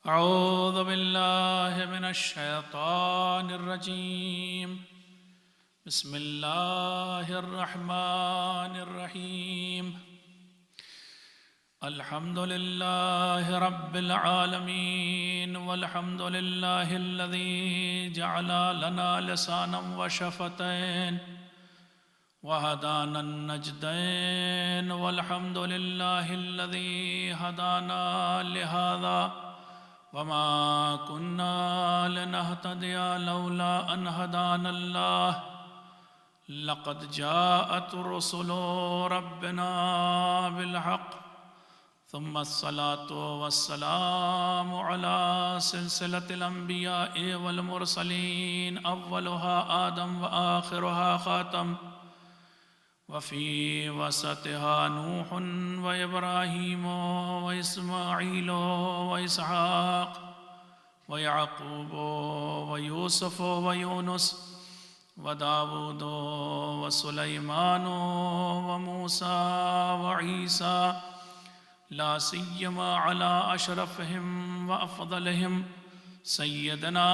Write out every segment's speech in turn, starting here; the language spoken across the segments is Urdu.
أعوذ بالله من الشيطان الرجيم. بسم الله الرحمن الرحيم. الحمد لله رب العالمين، والحمد لله الذي جعل لنا لسانا وشفتين وهدانا النجدين، والحمد لله الذي هدانا لهذا وما كنا لنهتدي لولا أن هدانا الله. لقد جاءت رسل ربنا بالحق، ثم الصلاة والسلام على سلسلة الأنبياء والمرسلين، أولها آدم وآخرها خاتم، وفي وسطها نوح وإبراهيم وإسماعيل وإسحاق ويعقوب ويوسف ويونس وداود وسليمان وموسى وعيسى، لا سيما على أشرفهم وأفضلهم سيدنا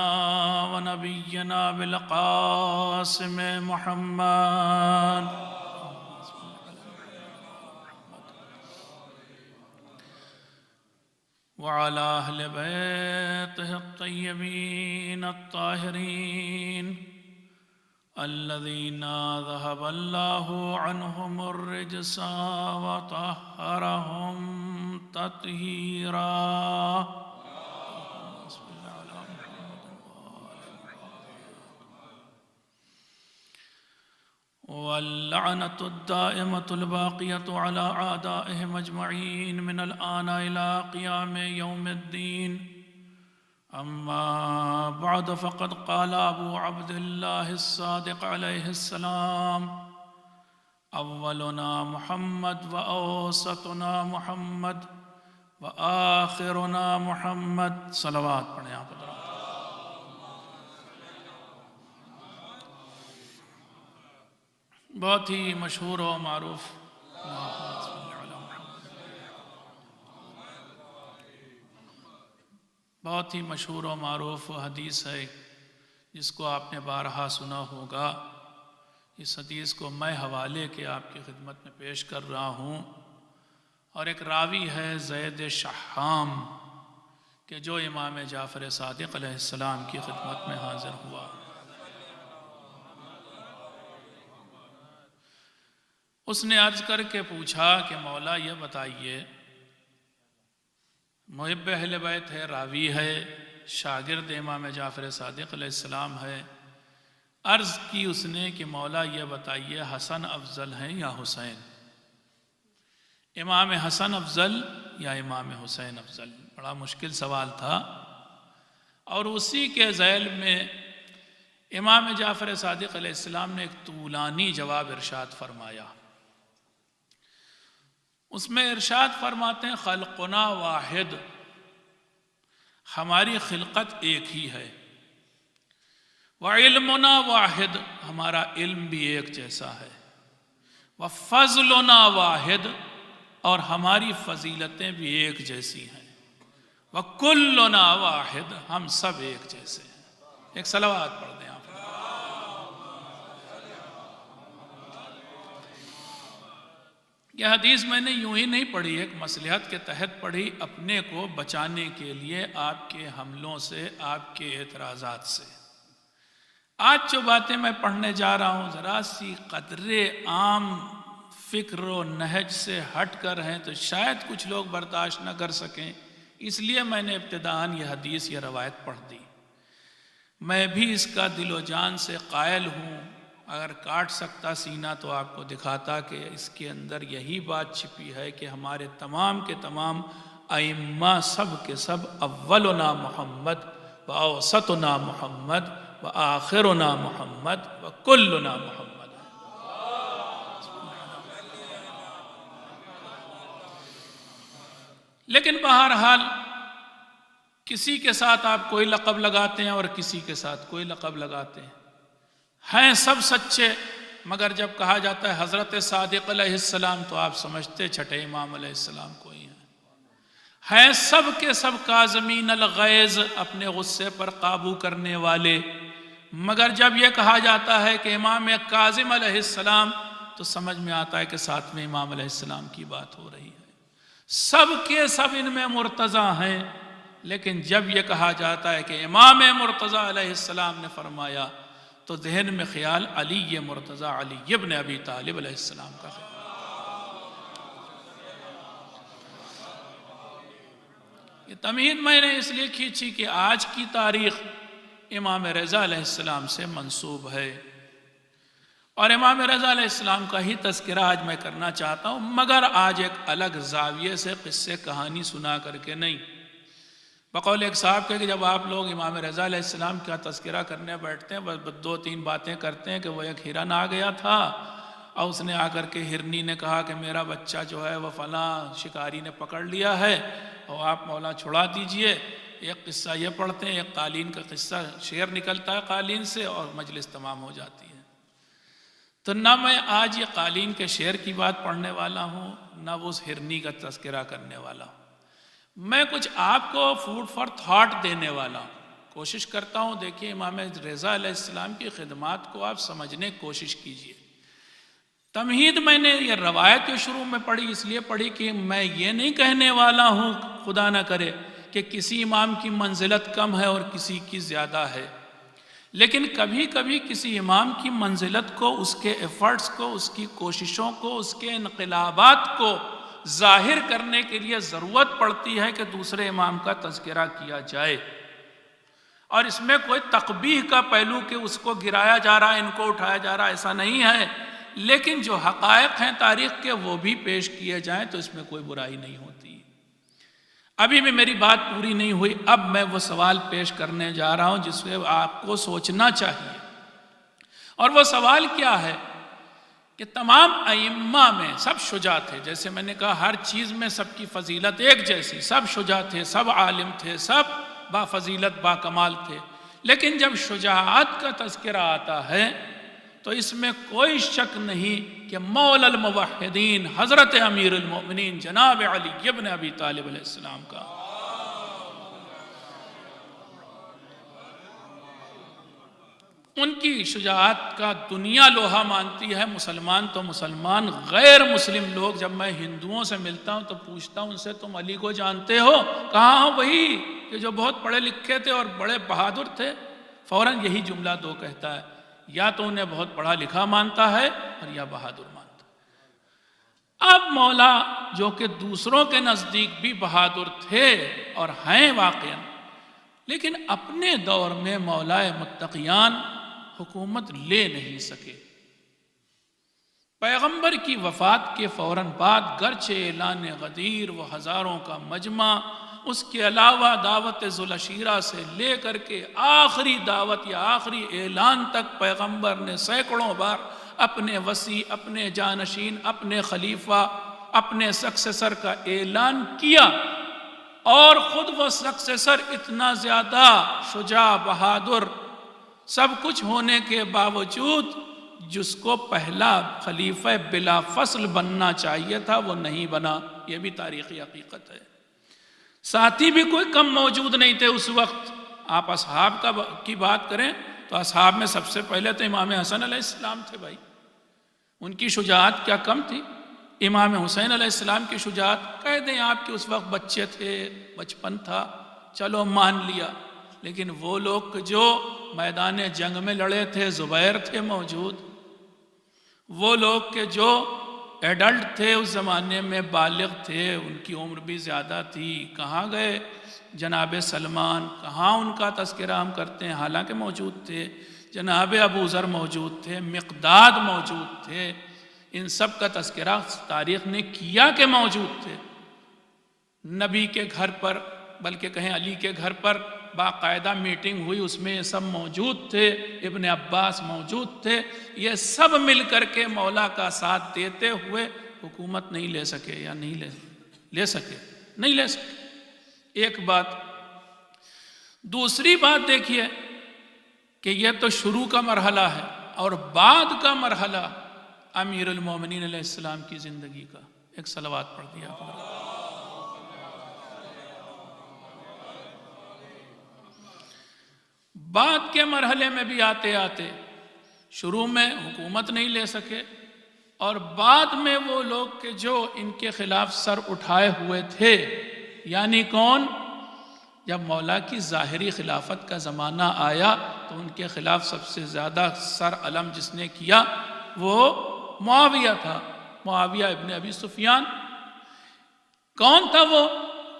ونبينا بالقاسم محمد وعلى أهل بيته الطيبين الطاهرين الذين ذهب الله عنهم الرجس وطهرهم تطهيرا. واللعنة الدائمة الباقية على أعدائهم أجمعين من الآن إلى قيام يوم الدين. أما بعد، فقد قال أبو عبد الله الصادق عليه السلام: أولنا محمد وأوسطنا محمد وآخرنا محمد. صلوات پڑھیں آپ حضرات. بہت ہی مشہور و معروف بہت ہی مشہور و معروف حدیث ہے، جس کو آپ نے بارہا سنا ہوگا. اس حدیث کو میں حوالے کے آپ کی خدمت میں پیش کر رہا ہوں، اور ایک راوی ہے زید شحام کہ جو امام جعفر صادق علیہ السلام کی خدمت میں حاضر ہوا. اس نے عرض کر کے پوچھا کہ مولا یہ بتائیے، محب اہل بیت ہے، راوی ہے، شاگرد امام جعفر صادق علیہ السلام ہے. عرض کی اس نے کہ مولا یہ بتائیے، حسن افضل ہیں یا حسین؟ امام حسن افضل یا امام حسین افضل؟ بڑا مشکل سوال تھا، اور اسی کے ذیل میں امام جعفر صادق علیہ السلام نے ایک طولانی جواب ارشاد فرمایا. اس میں ارشاد فرماتے ہیں: خلقنا واحد، ہماری خلقت ایک ہی ہے. وعلمنا واحد، ہمارا علم بھی ایک جیسا ہے. وفضلنا واحد، اور ہماری فضیلتیں بھی ایک جیسی ہیں. وکلنا واحد، ہم سب ایک جیسے ہیں. ایک صلوات پڑھ دیں آپ. یہ حدیث میں نے یوں ہی نہیں پڑھی، ایک مصلحت کے تحت پڑھی، اپنے کو بچانے کے لیے آپ کے حملوں سے، آپ کے اعتراضات سے. آج جو باتیں میں پڑھنے جا رہا ہوں ذرا سی قدرے عام فکر و نہج سے ہٹ کر ہیں، تو شاید کچھ لوگ برداشت نہ کر سکیں، اس لیے میں نے ابتداءً یہ حدیث، یہ روایت پڑھ دی. میں بھی اس کا دل و جان سے قائل ہوں. اگر کاٹ سکتا سینہ تو آپ کو دکھاتا کہ اس کے اندر یہی بات چھپی ہے کہ ہمارے تمام کے تمام ائمہ سب کے سب اولنا محمد و اوسطنا محمد و آخرنا محمد و کلنا محمد. لیکن بہرحال کسی کے ساتھ آپ کوئی لقب لگاتے ہیں اور کسی کے ساتھ کوئی لقب لگاتے ہیں سب سچے، مگر جب کہا جاتا ہے حضرت صادق علیہ السلام تو آپ سمجھتے چھٹے امام علیہ السلام کو ہی ہیں. ہیں سب کے سب کاظمین الغیظ، اپنے غصے پر قابو کرنے والے، مگر جب یہ کہا جاتا ہے کہ امام کاظم علیہ السلام تو سمجھ میں آتا ہے کہ ساتھ میں امام علیہ السلام کی بات ہو رہی ہے۔ سب کے سب ان میں مرتضیٰ ہیں، لیکن جب یہ کہا جاتا ہے کہ امام مرتضیٰ علیہ السلام نے فرمایا تو ذہن میں خیال علی مرتضیٰ، علی ابن ابی طالب علیہ السلام کا خیال۔ یہ تمہید میں نے اس لیے کھینچی کہ آج کی تاریخ امام رضا علیہ السلام سے منسوب ہے، اور امام رضا علیہ السلام کا ہی تذکرہ آج میں کرنا چاہتا ہوں، مگر آج ایک الگ زاویے سے قصے کہانی سنا کر کے نہیں۔ بقول ایک صاحب کہ جب آپ لوگ امام رضا علیہ السلام کا تذکرہ کرنے بیٹھتے ہیں بس 2-3 باتیں کرتے ہیں کہ وہ ایک ہرن آ گیا تھا اور اس نے آ کر کے ہرنی نے کہا کہ میرا بچہ جو ہے وہ فلاں شکاری نے پکڑ لیا ہے اور آپ مولا چھڑا دیجئے۔ ایک قصہ یہ پڑھتے ہیں، ایک قالین کا قصہ شعر نکلتا ہے قالین سے اور مجلس تمام ہو جاتی ہے۔ تو نہ میں آج یہ قالین کے شعر کی بات پڑھنے والا ہوں، نہ وہ اس ہرنی کا تذکرہ کرنے والا ہوں۔ میں کچھ آپ کو فوڈ فار تھاٹ دینے والا ہوں، کوشش کرتا ہوں۔ دیکھیے امام رضا علیہ السلام کی خدمات کو آپ سمجھنے کی کوشش کیجئے۔ تمہید میں نے یہ روایت جو شروع میں پڑھی اس لیے پڑھی کہ میں یہ نہیں کہنے والا ہوں خدا نہ کرے کہ کسی امام کی منزلت کم ہے اور کسی کی زیادہ ہے، لیکن کبھی کبھی کسی امام کی منزلت کو، اس کے ایفرٹس کو، اس کی کوششوں کو، اس کے انقلابات کو ظاہر کرنے کے لیے ضرورت پڑتی ہے کہ دوسرے امام کا تذکرہ کیا جائے، اور اس میں کوئی تقبیح کا پہلو کہ اس کو گرایا جا رہا ہے، ان کو اٹھایا جا رہا ہے، ایسا نہیں ہے، لیکن جو حقائق ہیں تاریخ کے وہ بھی پیش کیے جائیں تو اس میں کوئی برائی نہیں ہوتی۔ ابھی بھی میری بات پوری نہیں ہوئی، اب میں وہ سوال پیش کرنے جا رہا ہوں جس میں آپ کو سوچنا چاہیے، اور وہ سوال کیا ہے کہ تمام ائمہ میں سب شجاع تھے، جیسے میں نے کہا ہر چیز میں سب کی فضیلت ایک جیسی، سب شجاع تھے، سب عالم تھے، سب با فضیلت با کمال تھے، لیکن جب شجاعت کا تذکرہ آتا ہے تو اس میں کوئی شک نہیں کہ مولا الموحدین حضرت امیر المؤمنین جناب علی ابن ابی طالب علیہ السلام کا ان کی شجاعت کا دنیا لوہا مانتی ہے، مسلمان تو مسلمان، غیر مسلم لوگ جب میں ہندوؤں سے ملتا ہوں تو پوچھتا ہوں ان سے تم علی کو جانتے ہو؟ کہاں ہو؟ وہی کہ جو بہت پڑھے لکھے تھے اور بڑے بہادر تھے۔ فوراً یہی جملہ دو کہتا ہے، یا تو انہیں بہت پڑھا لکھا مانتا ہے اور یا بہادر مانتا ہے۔ اب مولا جو کہ دوسروں کے نزدیک بھی بہادر تھے اور ہیں واقعاً، لیکن اپنے دور میں مولا متقیان حکومت لے نہیں سکے۔ پیغمبر کی وفات کے فوراً بعد گرچہ اعلان غدیر و ہزاروں کا مجمع، اس کے علاوہ دعوت ذوالعشیرہ سے لے کر کے آخری دعوت یا آخری اعلان تک پیغمبر نے سینکڑوں بار اپنے وصی، اپنے جانشین، اپنے خلیفہ، اپنے سکسیسر کا اعلان کیا، اور خود وہ سکسیسر اتنا زیادہ شجاع، بہادر، سب کچھ ہونے کے باوجود جس کو پہلا خلیفہ بلا فصل بننا چاہیے تھا وہ نہیں بنا۔ یہ بھی تاریخی حقیقت ہے۔ ساتھی بھی کوئی کم موجود نہیں تھے اس وقت۔ آپ اصحاب کی بات کریں تو اصحاب میں سب سے پہلے تو امام حسن علیہ السلام تھے بھائی، ان کی شجاعت کیا کم تھی؟ امام حسین علیہ السلام کی شجاعت کہہ دیں آپ کے اس وقت بچے تھے، بچپن تھا، چلو مان لیا، لیکن وہ لوگ جو میدان جنگ میں لڑے تھے، زبیر تھے موجود، وہ لوگ کہ جو ایڈلٹ تھے اس زمانے میں، بالغ تھے، ان کی عمر بھی زیادہ تھی، کہاں گئے جناب سلمان؟ کہاں ان کا تذکرہ ہم کرتے ہیں؟ حالانکہ موجود تھے۔ جناب ابو ذر موجود تھے، مقداد موجود تھے، ان سب کا تذکرہ تاریخ نے کیا کہ موجود تھے۔ نبی کے گھر پر، بلکہ کہیں علی کے گھر پر باقاعدہ میٹنگ ہوئی، اس میں یہ سب موجود تھے، ابن عباس موجود تھے، یہ سب مل کر کے مولا کا ساتھ دیتے ہوئے حکومت نہیں لے سکے، یا نہیں لے سکے۔ ایک بات۔ دوسری بات دیکھیے کہ یہ تو شروع کا مرحلہ ہے، اور بعد کا مرحلہ امیر المومنین علیہ السلام کی زندگی کا۔ ایک صلوات پڑھ دیا آپ نے۔ بعد کے مرحلے میں بھی آتے آتے شروع میں حکومت نہیں لے سکے، اور بعد میں وہ لوگ کہ جو ان کے خلاف سر اٹھائے ہوئے تھے، یعنی کون؟ جب مولا کی ظاہری خلافت کا زمانہ آیا تو ان کے خلاف سب سے زیادہ سر علم جس نے کیا وہ معاویہ تھا، معاویہ ابن ابی سفیان۔ کون تھا وہ؟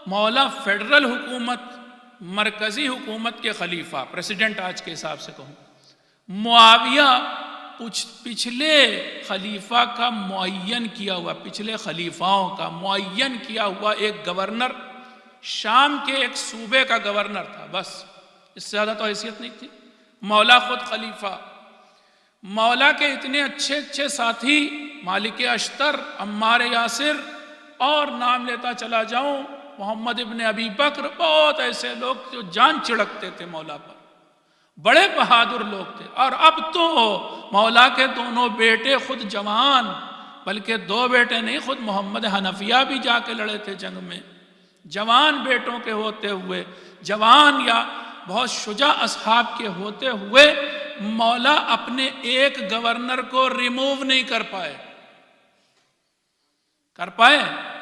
مولا فیڈرل حکومت، مرکزی حکومت کے خلیفہ، پریسیڈنٹ آج کے حساب سے کہوں۔ معاویہ پچھلے خلیفہ کا معین کیا ہوا، پچھلے خلیفاؤں کا معین کیا ہوا ایک گورنر، شام کے ایک صوبے کا گورنر تھا، بس اس سے زیادہ تو حیثیت نہیں تھی۔ مولا خود خلیفہ، مولا کے اتنے اچھے اچھے ساتھی، مالک اشتر، عمار یاسر، اور نام لیتا چلا جاؤں، محمد ابن ابی بکر، بہت ایسے لوگ جو جان چڑکتے تھے مولا پر، بڑے بہادر لوگ تھے۔ اور اب تو مولا کے دونوں بیٹے خود جوان، بلکہ دو بیٹے نہیں، خود محمد حنفیہ بھی جا کے لڑے تھے جنگ میں، جوان بیٹوں کے ہوتے ہوئے، جوان یا بہت شجاع اصحاب کے ہوتے ہوئے، مولا اپنے ایک گورنر کو ریموو نہیں کر پائے،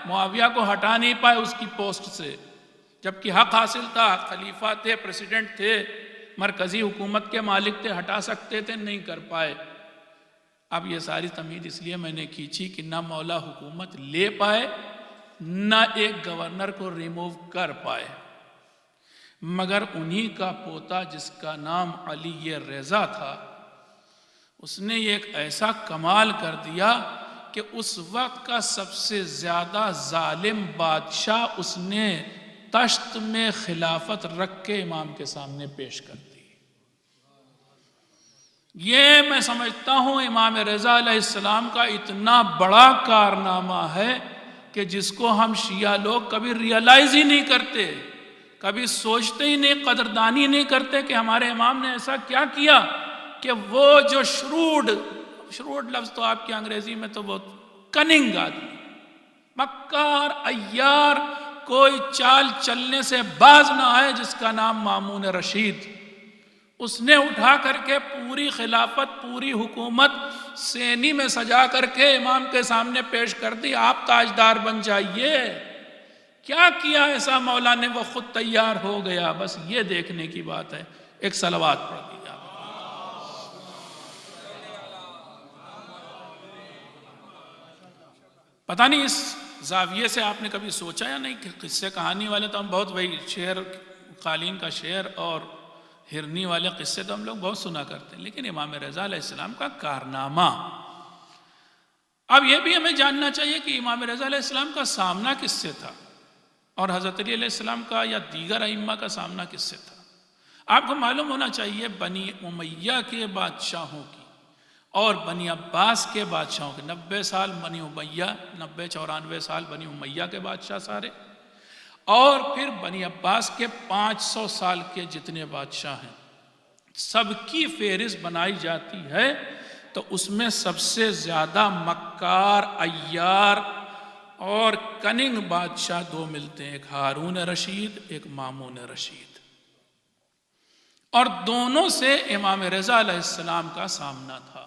معاویہ کو ہٹا نہیں پائے اس کی پوسٹ سے، جبکہ حق حاصل تھا، خلیفہ تھے، پریسیڈنٹ تھے، مرکزی حکومت کے مالک تھے، ہٹا سکتے تھے، نہیں کر پائے۔ اب یہ ساری تمہید اس لیے میں نے کھینچی کہ نہ مولا حکومت لے پائے، نہ ایک گورنر کو ریموو کر پائے، مگر انہی کا پوتا جس کا نام علی رضا تھا، اس نے ایک ایسا کمال کر دیا کہ اس وقت کا سب سے زیادہ ظالم بادشاہ اس نے تشت میں خلافت رکھ کے امام کے سامنے پیش کر دی۔ یہ میں سمجھتا ہوں امام رضا علیہ السلام کا اتنا بڑا کارنامہ ہے کہ جس کو ہم شیعہ لوگ کبھی ریئلائز ہی نہیں کرتے، کبھی سوچتے ہی نہیں، قدردانی نہیں کرتے کہ ہمارے امام نے ایسا کیا کیا کہ وہ جو شروڈ لفظ تو آپ کی انگریزی میں تو بہت کننگ آدمی، مکار، عیار، کوئی چال چلنے سے باز نہ آئے، جس کا نام مامون رشید، اس نے اٹھا کر کے پوری خلافت، پوری حکومت سینی میں سجا کر کے امام کے سامنے پیش کر دی، آپ تاجدار بن جائیے۔ کیا کیا ایسا مولا نے؟ وہ خود تیار ہو گیا، بس یہ دیکھنے کی بات ہے۔ ایک صلوات پڑھ دیجیے آپ۔ پتہ نہیں اس زاویے سے آپ نے کبھی سوچا یا نہیں کہ قصے کہانی والے تو ہم بہت، وہی شعر، قالین کا شعر اور ہرنی والے قصے تو ہم لوگ بہت سنا کرتے ہیں، لیکن امام رضا علیہ السلام کا کارنامہ، اب یہ بھی ہمیں جاننا چاہیے کہ امام رضا علیہ السلام کا سامنا کس سے تھا، اور حضرت علی علیہ السلام کا یا دیگر ائمہ کا سامنا کس سے تھا۔ آپ کو معلوم ہونا چاہیے بنی امیہ کے بادشاہوں کی اور بنی عباس کے بادشاہوں کے 90 سال بنی امیہ، 94 سال بنی امیہ کے بادشاہ سارے، اور پھر بنی عباس کے 500 سال کے جتنے بادشاہ ہیں، سب کی فہرست بنائی جاتی ہے تو اس میں سب سے زیادہ مکار، عیار اور کننگ بادشاہ دو ملتے ہیں، ایک ہارون رشید، ایک مامون رشید، اور دونوں سے امام رضا علیہ السلام کا سامنا تھا۔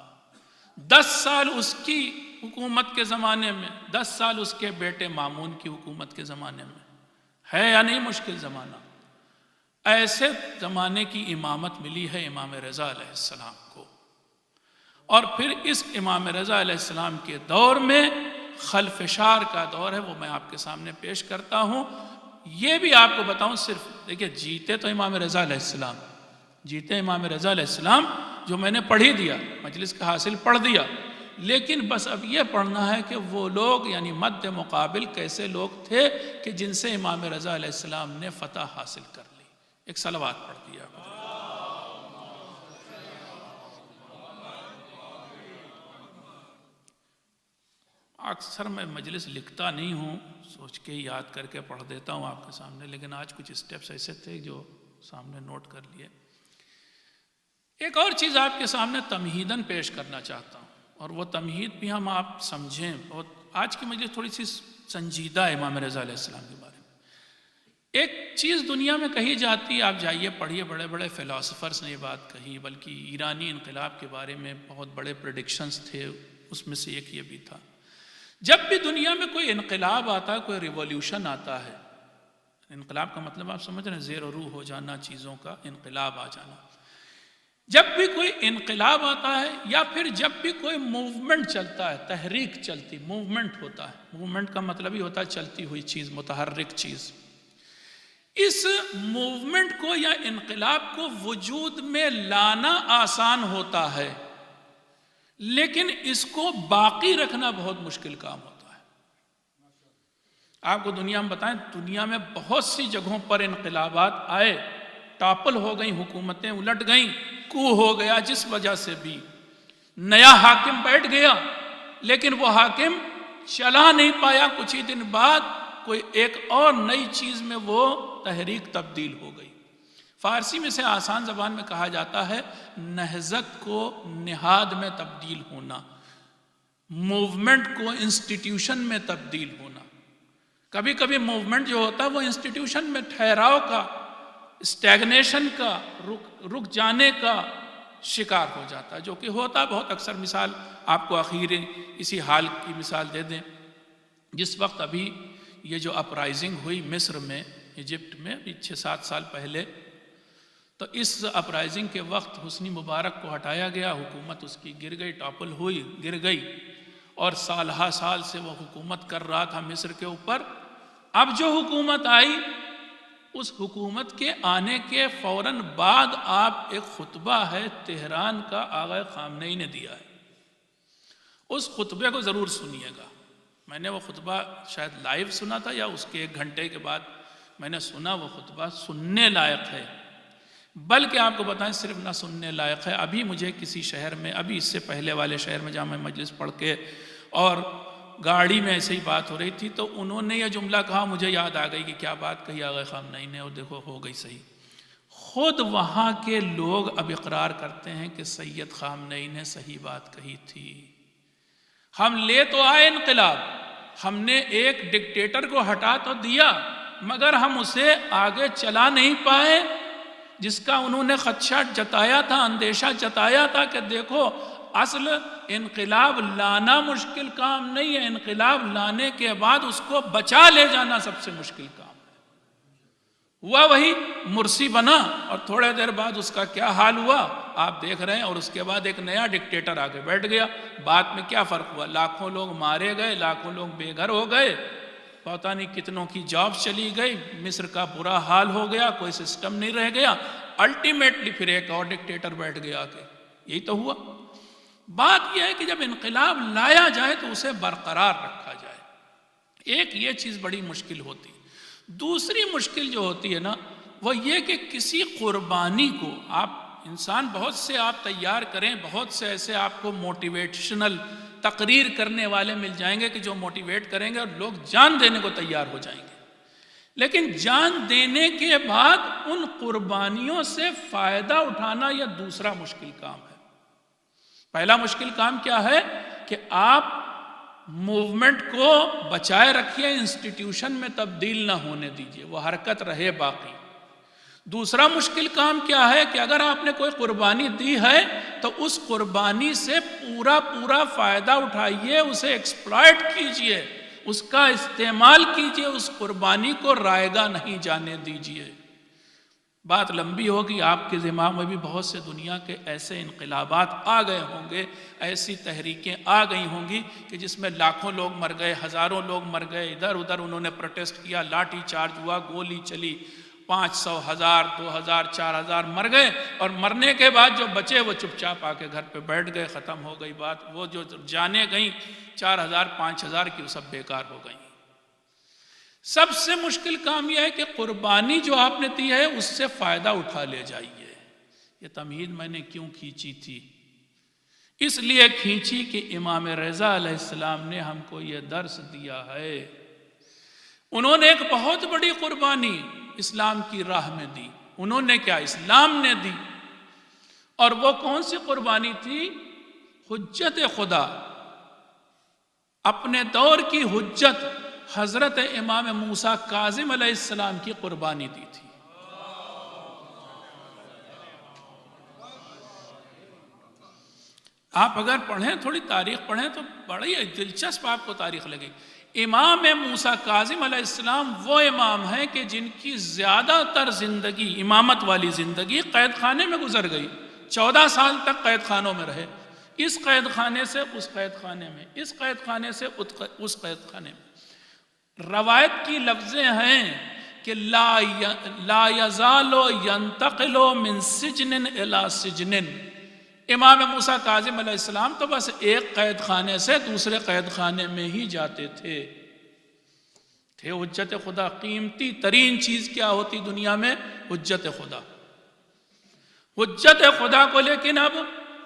10 سال اس کی حکومت کے زمانے میں، 10 سال اس کے بیٹے مامون کی حکومت کے زمانے میں، ہے یا نہیں مشکل زمانہ؟ ایسے زمانے کی امامت ملی ہے امام رضا علیہ السلام کو، اور پھر اس امام رضا علیہ السلام کے دور میں خلفشار کا دور ہے، وہ میں آپ کے سامنے پیش کرتا ہوں۔ یہ بھی آپ کو بتاؤں، صرف دیکھیں جیتے تو امام رضا علیہ السلام، جیتے امام رضا علیہ السلام، جو میں نے پڑھ ہی دیا، مجلس کا حاصل پڑھ دیا، لیکن بس اب یہ پڑھنا ہے کہ وہ لوگ یعنی مد مقابل کیسے لوگ تھے کہ جن سے امام رضا علیہ السلام نے فتح حاصل کر لی۔ ایک صلوات پڑھ دیا۔ اکثر میں مجلس لکھتا نہیں ہوں، سوچ کے یاد کر کے پڑھ دیتا ہوں آپ کے سامنے، لیکن آج کچھ اسٹیپس ایسے تھے جو سامنے نوٹ کر لیے۔ ایک اور چیز آپ کے سامنے تمہیداً پیش کرنا چاہتا ہوں، اور وہ تمہید بھی ہم آپ سمجھیں، اور آج کی مجلس تھوڑی سی سنجیدہ ہے امام رضا علیہ السلام کے بارے میں۔ ایک چیز دنیا میں کہی جاتی، آپ جائیے پڑھیے، بڑے بڑے فلاسفرز نے یہ بات کہی، بلکہ ایرانی انقلاب کے بارے میں بہت بڑے پریڈکشنز تھے، اس میں سے ایک یہ بھی تھا، جب بھی دنیا میں کوئی انقلاب آتا ہے، کوئی ریولیوشن آتا ہے، انقلاب کا مطلب آپ سمجھ رہے ہیں، زیر و رو ہو جانا چیزوں کا، انقلاب آ جانا، جب بھی کوئی انقلاب آتا ہے یا پھر جب بھی کوئی موومنٹ چلتا ہے، تحریک چلتی، موومنٹ ہوتا ہے، موومنٹ کا مطلب ہی ہوتا ہے چلتی ہوئی چیز، متحرک چیز، اس موومنٹ کو یا انقلاب کو وجود میں لانا آسان ہوتا ہے، لیکن اس کو باقی رکھنا بہت مشکل کام ہوتا ہے۔ آپ کو دنیا میں بتائیں، دنیا میں بہت سی جگہوں پر انقلابات آئے، ٹاپل ہو گئیں، حکومتیں الٹ گئیں، کو ہو گیا، جس وجہ سے بھی نیا حاکم بیٹھ گیا، لیکن وہ حاکم چلا نہیں پایا، کچھ ہی دن بعد کوئی ایک اور نئی چیز میں وہ تحریک تبدیل ہو گئی۔ فارسی میں سے آسان زبان میں کہا جاتا ہے نہضت کو نہاد میں تبدیل ہونا، موومنٹ کو انسٹیٹیوشن میں تبدیل ہونا۔ کبھی کبھی موومنٹ جو ہوتا ہے وہ انسٹیٹیوشن میں ٹھہراؤ کا، اسٹیگنیشن کا، رک جانے کا شکار ہو جاتا ہے، جو کہ ہوتا بہت اکثر۔ مثال آپ کو اخیر اسی حال کی مثال دے دیں، جس وقت ابھی یہ جو اپرائزنگ ہوئی مصر میں، ایجپٹ میں، ابھی 6-7 سال پہلے، تو اس اپرائزنگ کے وقت حسنی مبارک کو ہٹایا گیا، حکومت اس کی گر گئی، ٹاپل ہوئی، گر گئی، اور سال ہا سال سے وہ حکومت کر رہا تھا مصر کے اوپر۔ اب جو حکومت آئی، اس حکومت کے آنے کے فوراً بعد آپ ایک خطبہ ہے تہران کا، آغا خامنئی نے دیا ہے، اس خطبے کو ضرور سنیے گا۔ میں نے وہ خطبہ شاید لائیو سنا تھا یا اس کے 1 گھنٹے کے بعد میں نے سنا، وہ خطبہ سننے لائق ہے، بلکہ آپ کو بتائیں صرف نہ سننے لائق ہے، ابھی مجھے کسی شہر میں، ابھی اس سے پہلے والے شہر میں جامع مجلس پڑھ کے اور گاڑی میں ایسے ہی بات ہو رہی تھی، تو انہوں نے یہ جملہ کہا، مجھے یاد آ گئی کہ کیا بات کہی آغا خامنئی نے، اور دیکھو ہو گئی صحیح۔ خود وہاں کے لوگ اب اقرار کرتے ہیں کہ سید خامنئی نے صحیح بات کہی تھی۔ ہم لے تو آئے انقلاب، ہم نے ایک ڈکٹیٹر کو ہٹا تو دیا، مگر ہم اسے آگے چلا نہیں پائے، جس کا انہوں نے خدشہ جتایا تھا، اندیشہ جتایا تھا کہ دیکھو اصل انقلاب لانا مشکل کام نہیں ہے، انقلاب لانے کے بعد اس کو بچا لے جانا سب سے مشکل کام ہے۔ ہوا وہی، مرسی بنا، اور تھوڑے دیر بعد اس کا کیا حال ہوا آپ دیکھ رہے ہیں، اور اس کے بعد ایک نیا ڈکٹیٹر آگے بیٹھ گیا۔ بات میں کیا فرق ہوا؟ لاکھوں لوگ مارے گئے، لاکھوں لوگ بے گھر ہو گئے، پتہ نہیں کتنوں کی جاب چلی گئی، مصر کا برا حال ہو گیا، کوئی سسٹم نہیں رہ گیا، الٹیمیٹلی پھر ایک اور ڈکٹیٹر بیٹھ گیا آگے۔ یہی تو ہوا۔ بات یہ ہے کہ جب انقلاب لایا جائے تو اسے برقرار رکھا جائے، ایک یہ چیز بڑی مشکل ہوتی۔ دوسری مشکل جو ہوتی ہے نا، وہ یہ کہ کسی قربانی کو آپ انسان بہت سے آپ تیار کریں، بہت سے ایسے آپ کو موٹیویشنل تقریر کرنے والے مل جائیں گے کہ جو موٹیویٹ کریں گے اور لوگ جان دینے کو تیار ہو جائیں گے، لیکن جان دینے کے بعد ان قربانیوں سے فائدہ اٹھانا یہ دوسرا مشکل کام ہے۔ پہلا مشکل کام کیا ہے کہ آپ موومنٹ کو بچائے رکھیے، انسٹیٹیوشن میں تبدیل نہ ہونے دیجیے، وہ حرکت رہے باقی۔ دوسرا مشکل کام کیا ہے کہ اگر آپ نے کوئی قربانی دی ہے تو اس قربانی سے پورا فائدہ اٹھائیے، اسے ایکسپلائٹ کیجیے، اس کا استعمال کیجیے، اس قربانی کو رائگاں نہیں جانے دیجیے۔ بات لمبی ہوگی، آپ کے دماغ میں بھی بہت سے دنیا کے ایسے انقلابات آ گئے ہوں گے، ایسی تحریکیں آ گئی ہوں گی کہ جس میں لاکھوں لوگ مر گئے، ہزاروں لوگ مر گئے، ادھر ادھر انہوں نے پروٹیسٹ کیا، لاٹھی چارج ہوا، گولی چلی، 500 1000 2000 4000 مر گئے، اور مرنے کے بعد جو بچے وہ چپ چاپ آ کے گھر پہ بیٹھ گئے، ختم ہو گئی بات۔ وہ جو جانیں گئیں 4000 5000 کی، وہ سب بیکار ہو گئیں۔ سب سے مشکل کام یہ ہے کہ قربانی جو آپ نے دی ہے اس سے فائدہ اٹھا لے جائیے۔ یہ تمہید میں نے کیوں کھینچی تھی؟ اس لیے کھینچی کہ امام رضا علیہ السلام نے ہم کو یہ درس دیا ہے۔ انہوں نے ایک بہت بڑی قربانی اسلام کی راہ میں دی۔ انہوں نے کیا؟ اسلام نے دی۔ اور وہ کون سی قربانی تھی؟ حجت خدا، اپنے دور کی حجت، حضرت امام موسیٰ کاظم علیہ السلام کی قربانی دی تھی۔ آپ اگر پڑھیں، تھوڑی تاریخ پڑھیں تو بڑی دلچسپ آپ کو تاریخ لگے۔ امام موسیٰ کاظم علیہ السلام وہ امام ہیں کہ جن کی زیادہ تر زندگی، امامت والی زندگی، قید خانے میں گزر گئی۔ 14 سال تک قید خانوں میں رہے، اس قید خانے سے اس قید خانے میں، اس قید خانے سے اس قید خانے میں۔ روایت کی لفظیں ہیں کہ لا یزال ینتقل من سجن الی سجن۔ امام موسیٰ کاظم علیہ السلام تو بس ایک قید خانے سے دوسرے قید خانے میں ہی جاتے تھے۔ حجت خدا، قیمتی ترین چیز کیا ہوتی دنیا میں؟ حجت خدا، حجت خدا کو۔ لیکن اب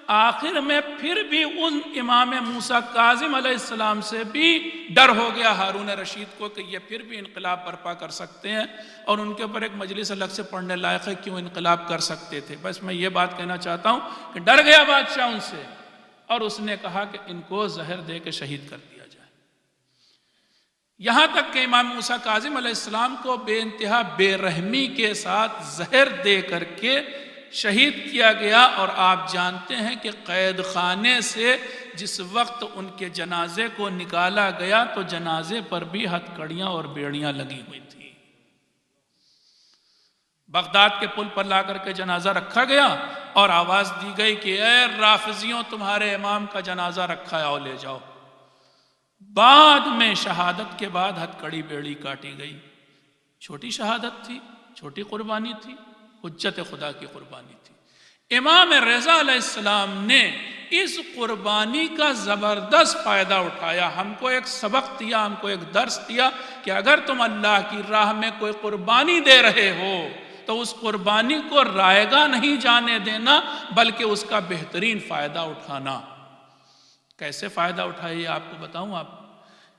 آخر میں پھر بھی ان امام موسیٰ کاظم علیہ السلام سے بھی ڈر ہو گیا ہارون رشید کو کہ یہ پھر بھی انقلاب برپا کر سکتے ہیں، اور ان کے اوپر ایک مجلس الگ سے پڑھنے لائق ہے کیوں انقلاب کر سکتے تھے۔ بس میں یہ بات کہنا چاہتا ہوں کہ ڈر گیا بادشاہ ان سے، اور اس نے کہا کہ ان کو زہر دے کے شہید کر دیا جائے۔ یہاں تک کہ امام موسیٰ کاظم علیہ السلام کو بے انتہا بے رحمی کے ساتھ زہر دے کر کے شہید کیا گیا۔ اور آپ جانتے ہیں کہ قید خانے سے جس وقت ان کے جنازے کو نکالا گیا تو جنازے پر بھی ہتھکڑیاں اور بیڑیاں لگی ہوئی تھیں۔ بغداد کے پل پر لا کر کے جنازہ رکھا گیا اور آواز دی گئی کہ اے رافضیوں، تمہارے امام کا جنازہ رکھا ہے، آؤ لے جاؤ۔ بعد میں شہادت کے بعد ہتھکڑی بیڑی کاٹی گئی۔ چھوٹی شہادت تھی، چھوٹی قربانی تھی، حجت خدا کی قربانی تھی۔ امام رضا علیہ السلام نے اس قربانی کا زبردست فائدہ اٹھایا، ہم کو ایک سبق دیا، ہم کو ایک درس دیا کہ اگر تم اللہ کی راہ میں کوئی قربانی دے رہے ہو تو اس قربانی کو رائگاں نہیں جانے دینا، بلکہ اس کا بہترین فائدہ اٹھانا۔ کیسے فائدہ اٹھائیے آپ کو بتاؤں۔ آپ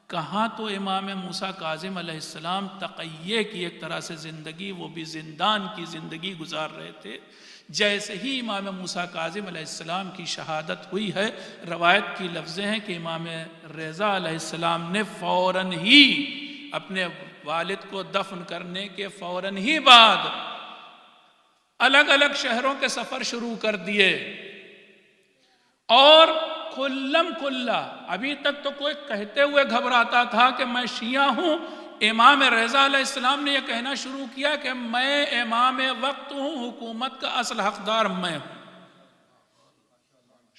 کہاں تو امام موسیٰ کاظم علیہ السلام تقیے کی ایک طرح سے زندگی، وہ بھی زندان کی زندگی گزار رہے تھے۔ جیسے ہی امام موسیٰ کاظم علیہ السلام کی شہادت ہوئی ہے، روایت کی لفظیں ہیں کہ امام رضا علیہ السلام نے فوراً ہی اپنے والد کو دفن کرنے کے فوراً ہی بعد الگ الگ شہروں کے سفر شروع کر دیے، اور کھلم کھلا، ابھی تک تو کوئی کہتے ہوئے گھبراتا تھا کہ میں شیعہ ہوں، امام رضا علیہ السلام نے یہ کہنا شروع کیا کہ میں امام وقت ہوں، حکومت کا اصل حقدار میں ہوں۔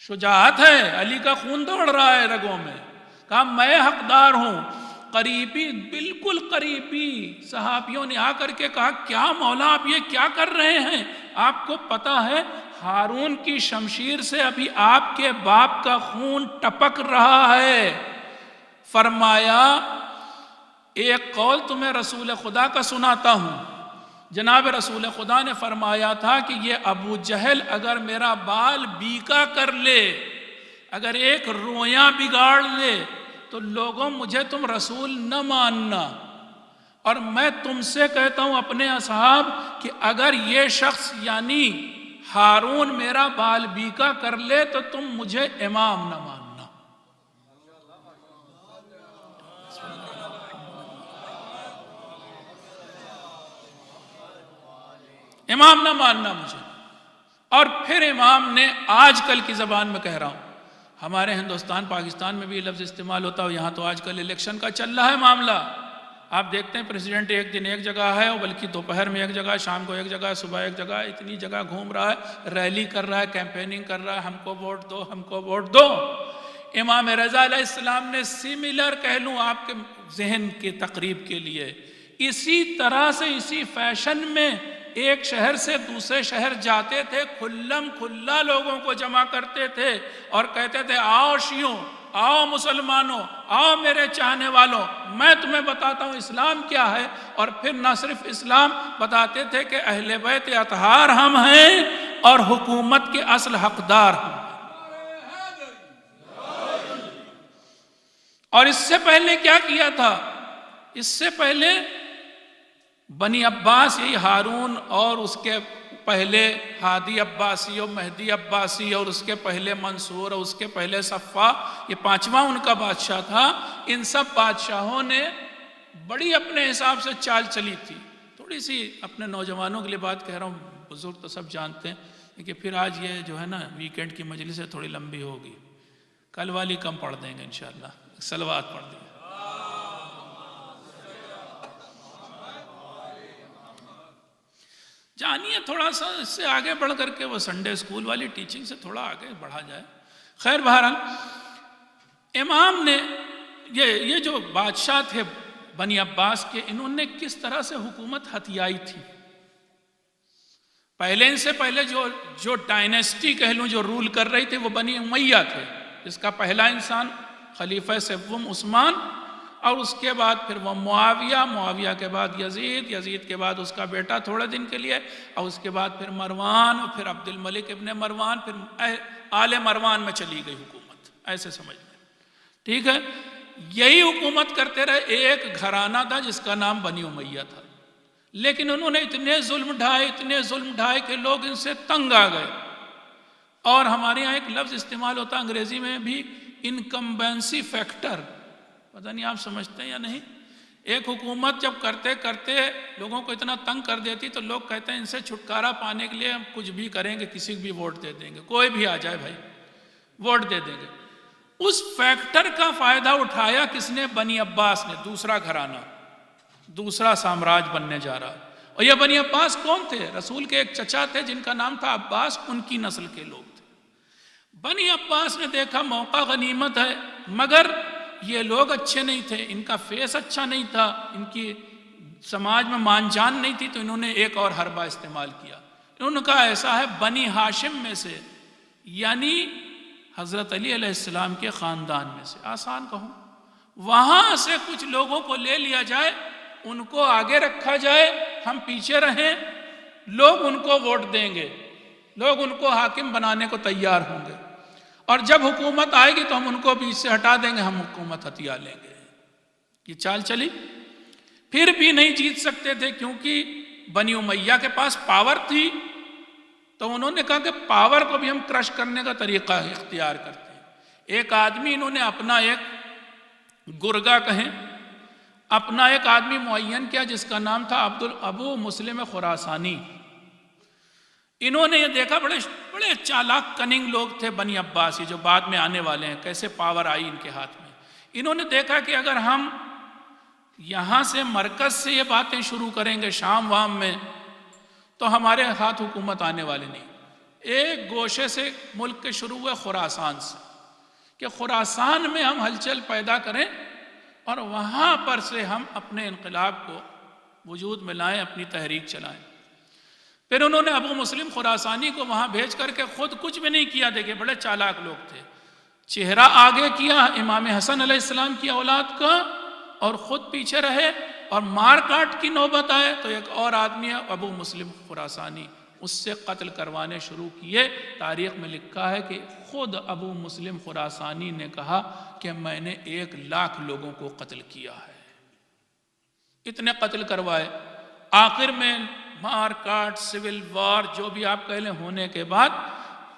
شجاعت ہے، علی کا خون دوڑ رہا ہے رگوں میں، کہا میں حقدار ہوں۔ قریبی، بالکل قریبی صحابیوں نے آ کر کے کہا کیا مولا آپ یہ کیا کر رہے ہیں؟ آپ کو پتا ہے ہارون کی شمشیر سے ابھی آپ کے باپ کا خون ٹپک رہا ہے۔ فرمایا ایک قول تمہیں رسول خدا کا سناتا ہوں۔ جناب رسول خدا نے فرمایا تھا کہ یہ ابو جہل اگر میرا بال بیکا کر لے، اگر ایک رویاں بگاڑ لے تو لوگوں مجھے تم رسول نہ ماننا، اور میں تم سے کہتا ہوں اپنے اصحاب کہ اگر یہ شخص یعنی ہارون میرا بال بیکا کر لے تو تم مجھے امام نہ ماننا۔ امام نہ ماننا مجھے۔ اور پھر امام نے، آج کل کی زبان میں کہہ رہا ہوں، ہمارے ہندوستان پاکستان میں بھی لفظ استعمال ہوتا ہے، یہاں تو آج کل الیکشن کا چل رہا ہے معاملہ۔ آپ دیکھتے ہیں پریزیڈنٹ ایک دن ایک جگہ ہے، بلکہ دوپہر میں ایک جگہ، شام کو ایک جگہ، صبح ایک جگہ، اتنی جگہ گھوم رہا ہے، ریلی کر رہا ہے، کیمپیننگ کر رہا ہے، ہم کو ووٹ دو، ہم کو ووٹ دو۔ امام رضا علیہ السلام نے سیملر کہہ لوں آپ کے ذہن کی تقریب کے لیے، اسی طرح سے اسی فیشن میں ایک شہر سے دوسرے شہر جاتے تھے، کھلم کھلا لوگوں کو جمع کرتے تھے اور کہتے تھے آؤ شیعوں، آؤ مسلمانوں، آؤ میرے چاہنے والوں، میں تمہیں بتاتا ہوں اسلام کیا ہے۔ اور پھر نہ صرف اسلام بتاتے تھے کہ اہل بیت اطہار ہم ہیں اور حکومت کے اصل حقدار ہم۔ اور اس سے پہلے کیا کیا تھا؟ اس سے پہلے بنی عباس، یہی ہارون اور اس کے پہلے ہادی عباسی اور مہدی عباسی اور اس کے پہلے منصور اور اس کے پہلے صفا، یہ پانچواں ان کا بادشاہ تھا۔ ان سب بادشاہوں نے بڑی اپنے حساب سے چال چلی تھی. تھوڑی سی اپنے نوجوانوں کے لیے بات کہہ رہا ہوں، بزرگ تو سب جانتے ہیں کہ پھر آج یہ جو ہے نا ویکینڈ کی مجلس ہے تھوڑی لمبی ہوگی، کل والی کم پڑھ دیں گے انشاءاللہ، صلوات پڑھ دیں گے. جانیے تھوڑا سا اس سے آگے بڑھ کر کے وہ سنڈے اسکول والی ٹیچنگ سے تھوڑا آگے بڑھا جائے. خیر بہرحال امام نے یہ جو بادشاہ تھے بنی عباس کے، انہوں نے کس طرح سے حکومت ہتھیائی تھی. پہلے ان سے پہلے جو ڈائنیسٹی کہہ لوں جو رول کر رہی تھی وہ بنی امیہ تھے، جس کا پہلا انسان خلیفہ سوم عثمان، اور اس کے بعد پھر وہ معاویہ کے بعد یزید کے بعد اس کا بیٹا تھوڑے دن کے لیے، اور اس کے بعد پھر مروان، اور پھر عبد الملک ابن مروان، پھر آل مروان میں چلی گئی حکومت. ایسے سمجھ لیں، ٹھیک ہے. یہی حکومت کرتے رہے. ایک گھرانہ تھا جس کا نام بنی امیہ تھا، لیکن انہوں نے اتنے ظلم ڈھائے کہ لوگ ان سے تنگ آ گئے. اور ہمارے یہاں ایک لفظ استعمال ہوتا ہے انگریزی میں بھی، انکمبینسی فیکٹر. پتہ نہیں آپ سمجھتے ہیں یا نہیں. ایک حکومت جب کرتے لوگوں کو اتنا تنگ کر دیتی تو لوگ کہتے ہیں ان سے چھٹکارا پانے کے لیے ہم کچھ بھی کریں گے، کسی بھی ووٹ دے دیں گے، کوئی بھی آ جائے بھائی ووٹ دے دیں گے. اس فیکٹر کا فائدہ اٹھایا کس نے؟ بنی عباس نے. دوسرا گھرانہ، دوسرا سامراج بننے جا رہا. اور یہ بنی عباس کون تھے؟ رسول کے ایک چچا تھے جن کا نام تھا عباس، ان کی نسل کے لوگ تھے. بنی عباس نے دیکھا موقع غنیمت ہے، مگر یہ لوگ اچھے نہیں تھے، ان کا فیس اچھا نہیں تھا، ان کی سماج میں مان جان نہیں تھی، تو انہوں نے ایک اور حربہ استعمال کیا. انہوں نے کہا ایسا ہے بنی ہاشم میں سے، یعنی حضرت علی علیہ السلام کے خاندان میں سے، آسان کہوں، وہاں سے کچھ لوگوں کو لے لیا جائے، ان کو آگے رکھا جائے، ہم پیچھے رہیں، لوگ ان کو ووٹ دیں گے، لوگ ان کو حاکم بنانے کو تیار ہوں گے، اور جب حکومت آئے گی تو ہم ان کو بیچ سے ہٹا دیں گے، ہم حکومت ہتھیا لیں گے. یہ چال چلی. پھر بھی نہیں جیت سکتے تھے کیونکہ بنی امیہ کے پاس پاور تھی، تو انہوں نے کہا کہ پاور کو بھی ہم کرش کرنے کا طریقہ اختیار کرتے ہیں. ایک آدمی انہوں نے اپنا ایک گرگا کہیں، اپنا ایک آدمی معین کیا جس کا نام تھا ابو مسلم خراسانی. انہوں نے یہ دیکھا، بڑے چالاک کننگ لوگ تھے بنی عباس، یہ جو بعد میں آنے والے ہیں، کیسے پاور آئی ان کے ہاتھ میں. انہوں نے دیکھا کہ اگر ہم یہاں سے مرکز سے یہ باتیں شروع کریں گے شام وام میں تو ہمارے ہاتھ حکومت آنے والے نہیں. ایک گوشے سے ملک کے شروع ہوئے خراسان سے، کہ خراسان میں ہم ہلچل پیدا کریں اور وہاں پر سے ہم اپنے انقلاب کو وجود میں لائیں، اپنی تحریک چلائیں. پھر انہوں نے ابو مسلم خراسانی کو وہاں بھیج کر کے خود کچھ بھی نہیں کیا. دیکھیں بڑے چالاک لوگ تھے. چہرہ آگے کیا امام حسن علیہ السلام کی اولاد کا، اور خود پیچھے رہے، اور مار کاٹ کی نوبت آئے تو ایک اور آدمی ہے ابو مسلم خراسانی، اس سے قتل کروانے شروع کیے. تاریخ میں لکھا ہے کہ خود ابو مسلم خراسانی نے کہا کہ میں نے 1,00,000 لوگوں کو قتل کیا ہے. اتنے قتل کروائے. آخر میں مار کاٹ، سول وار، جو بھی آپ کہہ لیں، ہونے کے بعد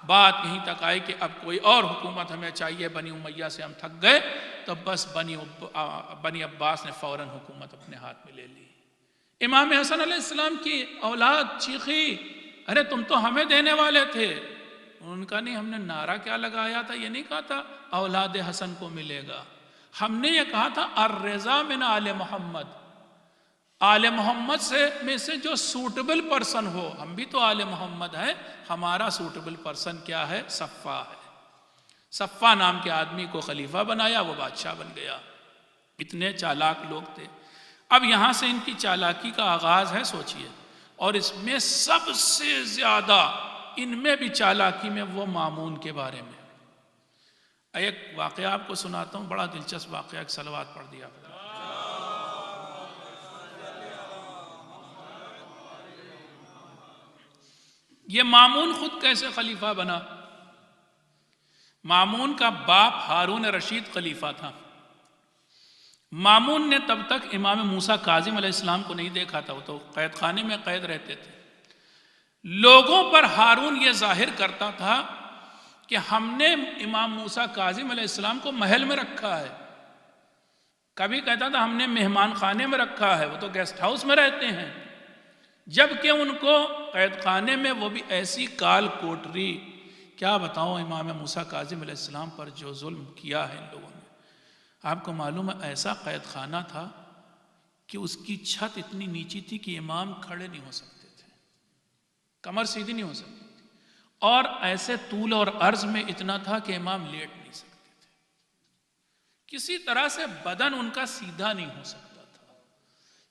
بات یہیں تک آئی کہ اب کوئی اور حکومت ہمیں چاہیے، بنی امیہ سے ہم تھک گئے. تو بس بنی عباس نے فوراً حکومت اپنے ہاتھ میں لے لی. امام حسن علیہ السلام کی اولاد چیخی، ارے تم تو ہمیں دینے والے تھے. ان کا نہیں، ہم نے نعرہ کیا لگایا تھا؟ یہ نہیں کہا تھا اولاد حسن کو ملے گا، ہم نے یہ کہا تھا الرضا من آل محمد، آل محمد میں سے جو سوٹبل پرسن ہو. ہم بھی تو آل محمد ہیں، ہمارا سوٹبل پرسن کیا ہے؟ صفا ہے. صفا نام کے آدمی کو خلیفہ بنایا، وہ بادشاہ بن گیا. اتنے چالاک لوگ تھے. اب یہاں سے ان کی چالاکی کا آغاز ہے، سوچئے. اور اس میں سب سے زیادہ ان میں بھی چالاکی میں وہ مامون کے بارے میں. ایک واقعہ آپ کو سناتا ہوں، بڑا دلچسپ واقعہ. ایک صلوات پڑھ دیا. یہ مامون خود کیسے خلیفہ بنا؟ مامون کا باپ ہارون رشید خلیفہ تھا. مامون نے تب تک امام موسیٰ کاظم علیہ السلام کو نہیں دیکھا تھا، وہ تو قید خانے میں قید رہتے تھے. لوگوں پر ہارون یہ ظاہر کرتا تھا کہ ہم نے امام موسیٰ کاظم علیہ السلام کو محل میں رکھا ہے، کبھی کہتا تھا ہم نے مہمان خانے میں رکھا ہے، وہ تو گیسٹ ہاؤس میں رہتے ہیں، جبکہ ان کو قید خانے میں وہ بھی ایسی کال کوٹری، کیا بتاؤں امام موسیٰ کاظم علیہ السلام پر جو ظلم کیا ہے ان لوگوں نے۔ آپ کو معلوم ہے ایسا قید خانہ تھا کہ اس کی چھت اتنی نیچی تھی کہ امام کھڑے نہیں ہو سکتے تھے، کمر سیدھی نہیں ہو سکتی تھی، اور ایسے طول اور عرض میں اتنا تھا کہ امام لیٹ نہیں سکتے تھے، کسی طرح سے بدن ان کا سیدھا نہیں ہو سکتا تھا۔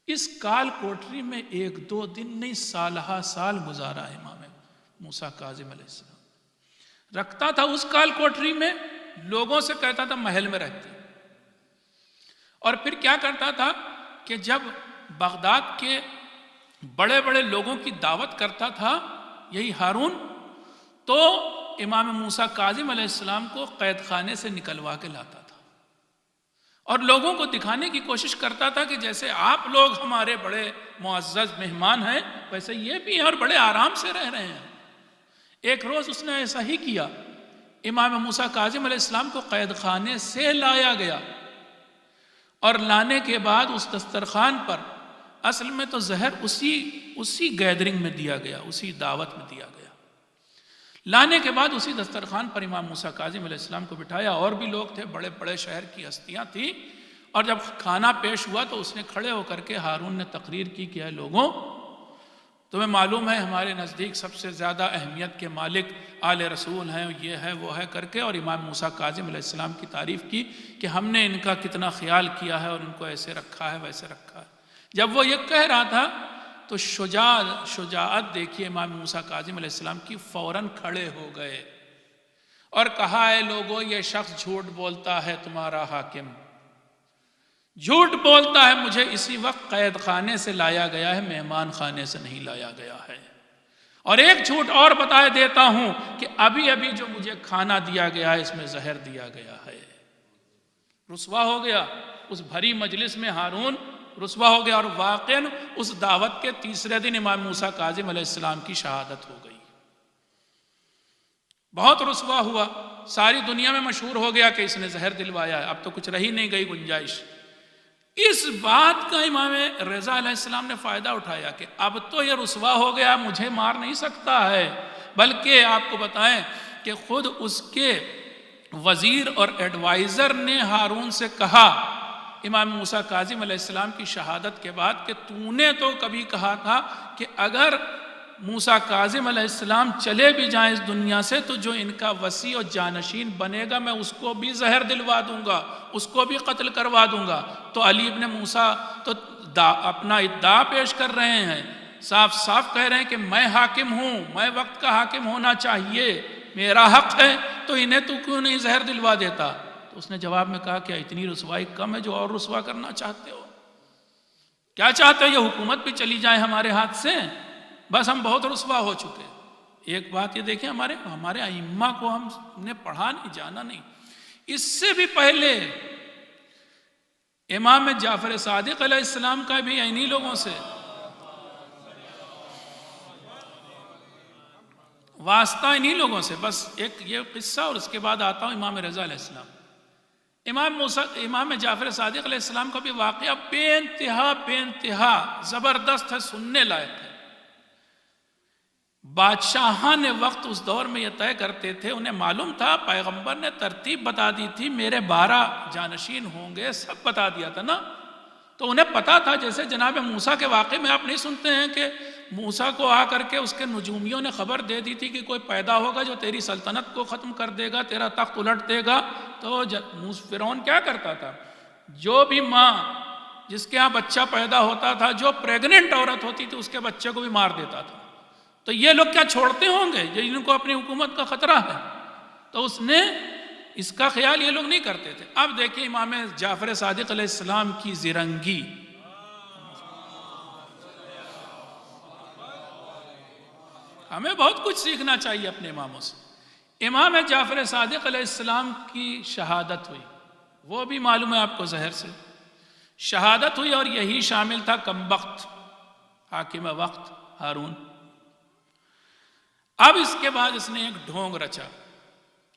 اس کال کوٹری میں 1-2 دن نہیں سالہ سال گزارا امام موسیٰ کاظم علیہ السلام۔ رکھتا تھا اس کال کوٹری میں، لوگوں سے کہتا تھا محل میں رہتے، اور پھر کیا کرتا تھا کہ جب بغداد کے بڑے بڑے لوگوں کی دعوت کرتا تھا یہی ہارون، تو امام موسیٰ کاظم علیہ السلام کو قید خانے سے نکلوا کے لاتا تھا، اور لوگوں کو دکھانے کی کوشش کرتا تھا کہ جیسے آپ لوگ ہمارے بڑے معزز مہمان ہیں ویسے یہ بھی ہیں اور بڑے آرام سے رہ رہے ہیں۔ ایک روز اس نے ایسا ہی کیا، امام موسیٰ کاظم علیہ السلام کو قید خانے سے لایا گیا، اور لانے کے بعد اس دسترخوان پر، اصل میں تو زہر اسی گیدرنگ میں دیا گیا، اسی دعوت میں دیا گیا، لانے کے بعد اسی دسترخوان پر امام موسیٰ کاظم علیہ السلام کو بٹھایا، اور بھی لوگ تھے، بڑے بڑے شہر کی ہستیاں تھیں، اور جب کھانا پیش ہوا تو اس نے کھڑے ہو کر کے ہارون نے تقریر کی کہ اے لوگوں، تمہیں معلوم ہے ہمارے نزدیک سب سے زیادہ اہمیت کے مالک آل رسول ہیں، یہ ہے وہ ہے کر کے، اور امام موسیٰ کاظم علیہ السلام کی تعریف کی کہ ہم نے ان کا کتنا خیال کیا ہے اور ان کو ایسے رکھا ہے ویسے رکھا ہے۔ جب وہ یہ کہہ رہا تھا تو شجاعت دیکھیے امام موسیٰ کاظم علیہ السلام کی، فوراً کھڑے ہو گئے اور کہا اے لوگو یہ شخص جھوٹ بولتا ہے، تمہارا حاکم جھوٹ بولتا ہے، مجھے اسی وقت قید خانے سے لایا گیا ہے، مہمان خانے سے نہیں لایا گیا ہے، اور ایک جھوٹ اور بتائے دیتا ہوں کہ ابھی ابھی جو مجھے کھانا دیا گیا ہے اس میں زہر دیا گیا ہے۔ رسوا ہو گیا اس بھری مجلس میں، ہارون رسوا ہو گیا، اور واقعاً اس دعوت کے تیسرے دن امام موسیٰ کاظم علیہ السلام کی شہادت ہو گئی۔ بہت رسوا ہوا، ساری دنیا میں مشہور ہو گیا کہ اس نے زہر دلوایا ہے، اب تو کچھ رہی نہیں گئی گنجائش۔ اس بات کا امام رضا علیہ السلام نے فائدہ اٹھایا کہ اب تو یہ رسوا ہو گیا، مجھے مار نہیں سکتا ہے، بلکہ آپ کو بتائیں کہ خود اس کے وزیر اور ایڈوائزر نے ہارون سے کہا امام موسیٰ کاظم علیہ السلام کی شہادت کے بعد کہ تو نے تو کبھی کہا تھا کہ اگر موسیٰ کاظم علیہ السلام چلے بھی جائیں اس دنیا سے تو جو ان کا وصی اور جانشین بنے گا میں اس کو بھی زہر دلوا دوں گا، اس کو بھی قتل کروا دوں گا۔ تو علی ابن موسیٰ تو اپنا ادعا پیش کر رہے ہیں، صاف صاف کہہ رہے ہیں کہ میں حاکم ہوں، میں وقت کا حاکم ہونا چاہیے، میرا حق ہے، تو انہیں تو کیوں نہیں زہر دلوا دیتا؟ تو اس نے جواب میں کہا کہ اتنی رسوائی کم ہے جو اور رسوا کرنا چاہتے ہو؟ کیا چاہتے ہو یہ حکومت بھی چلی جائے ہمارے ہاتھ سے؟ بس ہم بہت رسوا ہو چکے۔ ایک بات یہ دیکھیں، ہمارے ائمہ کو ہم نے پڑھا نہیں، جانا نہیں۔ اس سے بھی پہلے امام جعفر صادق علیہ السلام کا بھی انہی لوگوں سے واسطہ، انہی لوگوں سے۔ بس ایک یہ قصہ اور اس کے بعد آتا ہوں امام رضا علیہ السلام۔ امام جعفر صادق علیہ السلام کا بھی واقعہ بے انتہا زبردست ہے، سننے لائق ہے۔ بادشاہان وقت اس دور میں یہ طے کرتے تھے، انہیں معلوم تھا، پیغمبر نے ترتیب بتا دی تھی، میرے 12 جانشین ہوں گے، سب بتا دیا تھا نا، تو انہیں پتا تھا۔ جیسے جناب موسیٰ کے واقعے میں آپ نہیں سنتے ہیں کہ موسیٰ کو آ کر کے اس کے نجومیوں نے خبر دے دی تھی کہ کوئی پیدا ہوگا جو تیری سلطنت کو ختم کر دے گا، تیرا تخت الٹ دے گا۔ تو فرعون کیا کرتا تھا؟ جو بھی ماں جس کے ہاں بچہ پیدا ہوتا تھا، جو پریگننٹ عورت ہوتی تھی، اس کے بچے کو بھی مار دیتا تھا۔ تو یہ لوگ کیا چھوڑتے ہوں گے جن کو اپنی حکومت کا خطرہ ہے؟ تو اس نے اس کا خیال یہ لوگ نہیں کرتے تھے۔ اب دیکھیں امام جعفر صادق علیہ السلام کی زرنگی، ہمیں بہت کچھ سیکھنا چاہیے اپنے اماموں سے۔ امام جعفر صادق علیہ السلام کی شہادت ہوئی، وہ بھی معلوم ہے آپ کو زہر سے شہادت ہوئی، اور یہی شامل تھا کم وقت حاکم وقت ہارون۔ اب اس کے بعد اس نے ایک ڈھونگ رچا۔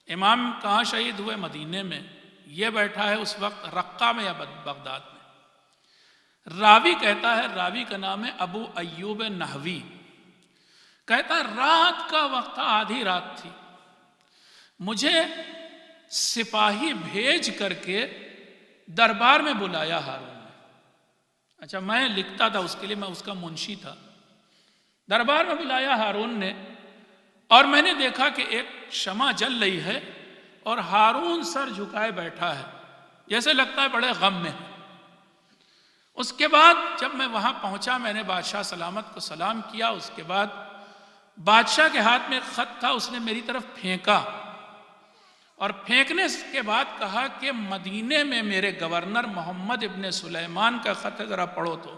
امام کہاں شہید ہوئے؟ مدینے میں، یہ بیٹھا ہے اس وقت رقہ میں یا بغداد میں۔ راوی کہتا ہے، راوی کا نام ہے ابو ایوب نحوی، کہتا ہے رات کا وقت تھا، آدھی رات تھی، مجھے سپاہی بھیج کر کے دربار میں بلایا ہارون نے۔ اچھا میں لکھتا تھا اس کے لیے، میں اس کا منشی تھا۔ دربار میں بلایا ہارون نے، اور میں نے دیکھا کہ ایک شمع جل رہی ہے اور ہارون سر جھکائے بیٹھا ہے، جیسے لگتا ہے بڑے غم میں۔ اس کے بعد جب میں وہاں پہنچا، میں نے بادشاہ سلامت کو سلام کیا۔ اس کے بعد بادشاہ کے ہاتھ میں ایک خط تھا، اس نے میری طرف پھینکا، اور پھینکنے کے بعد کہا کہ مدینے میں میرے گورنر محمد ابن سلیمان کا خط ہے، ذرا پڑھو تو۔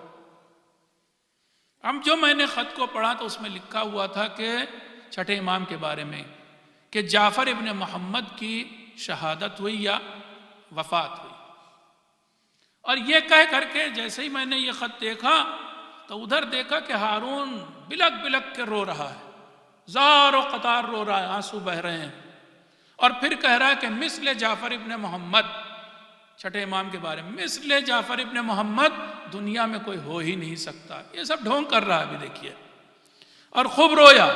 اب جو میں نے خط کو پڑھا تو اس میں لکھا ہوا تھا کہ چھٹے امام کے بارے میں، کہ جعفر ابن محمد کی شہادت ہوئی یا وفات ہوئی۔ اور یہ کہہ کر کے جیسے ہی میں نے یہ خط دیکھا تو ادھر دیکھا کہ ہارون بلک بلک کے رو رہا ہے، زار و قطار رو رہا ہے، آنسو بہ رہے ہیں، اور پھر کہہ رہا ہے کہ مثل جعفر ابن محمد، چھٹے امام کے بارے میں، مثل جعفر ابن محمد دنیا میں کوئی ہو ہی نہیں سکتا۔ یہ سب ڈھونگ کر رہا ہے ابھی دیکھیے، اور خوب رویا،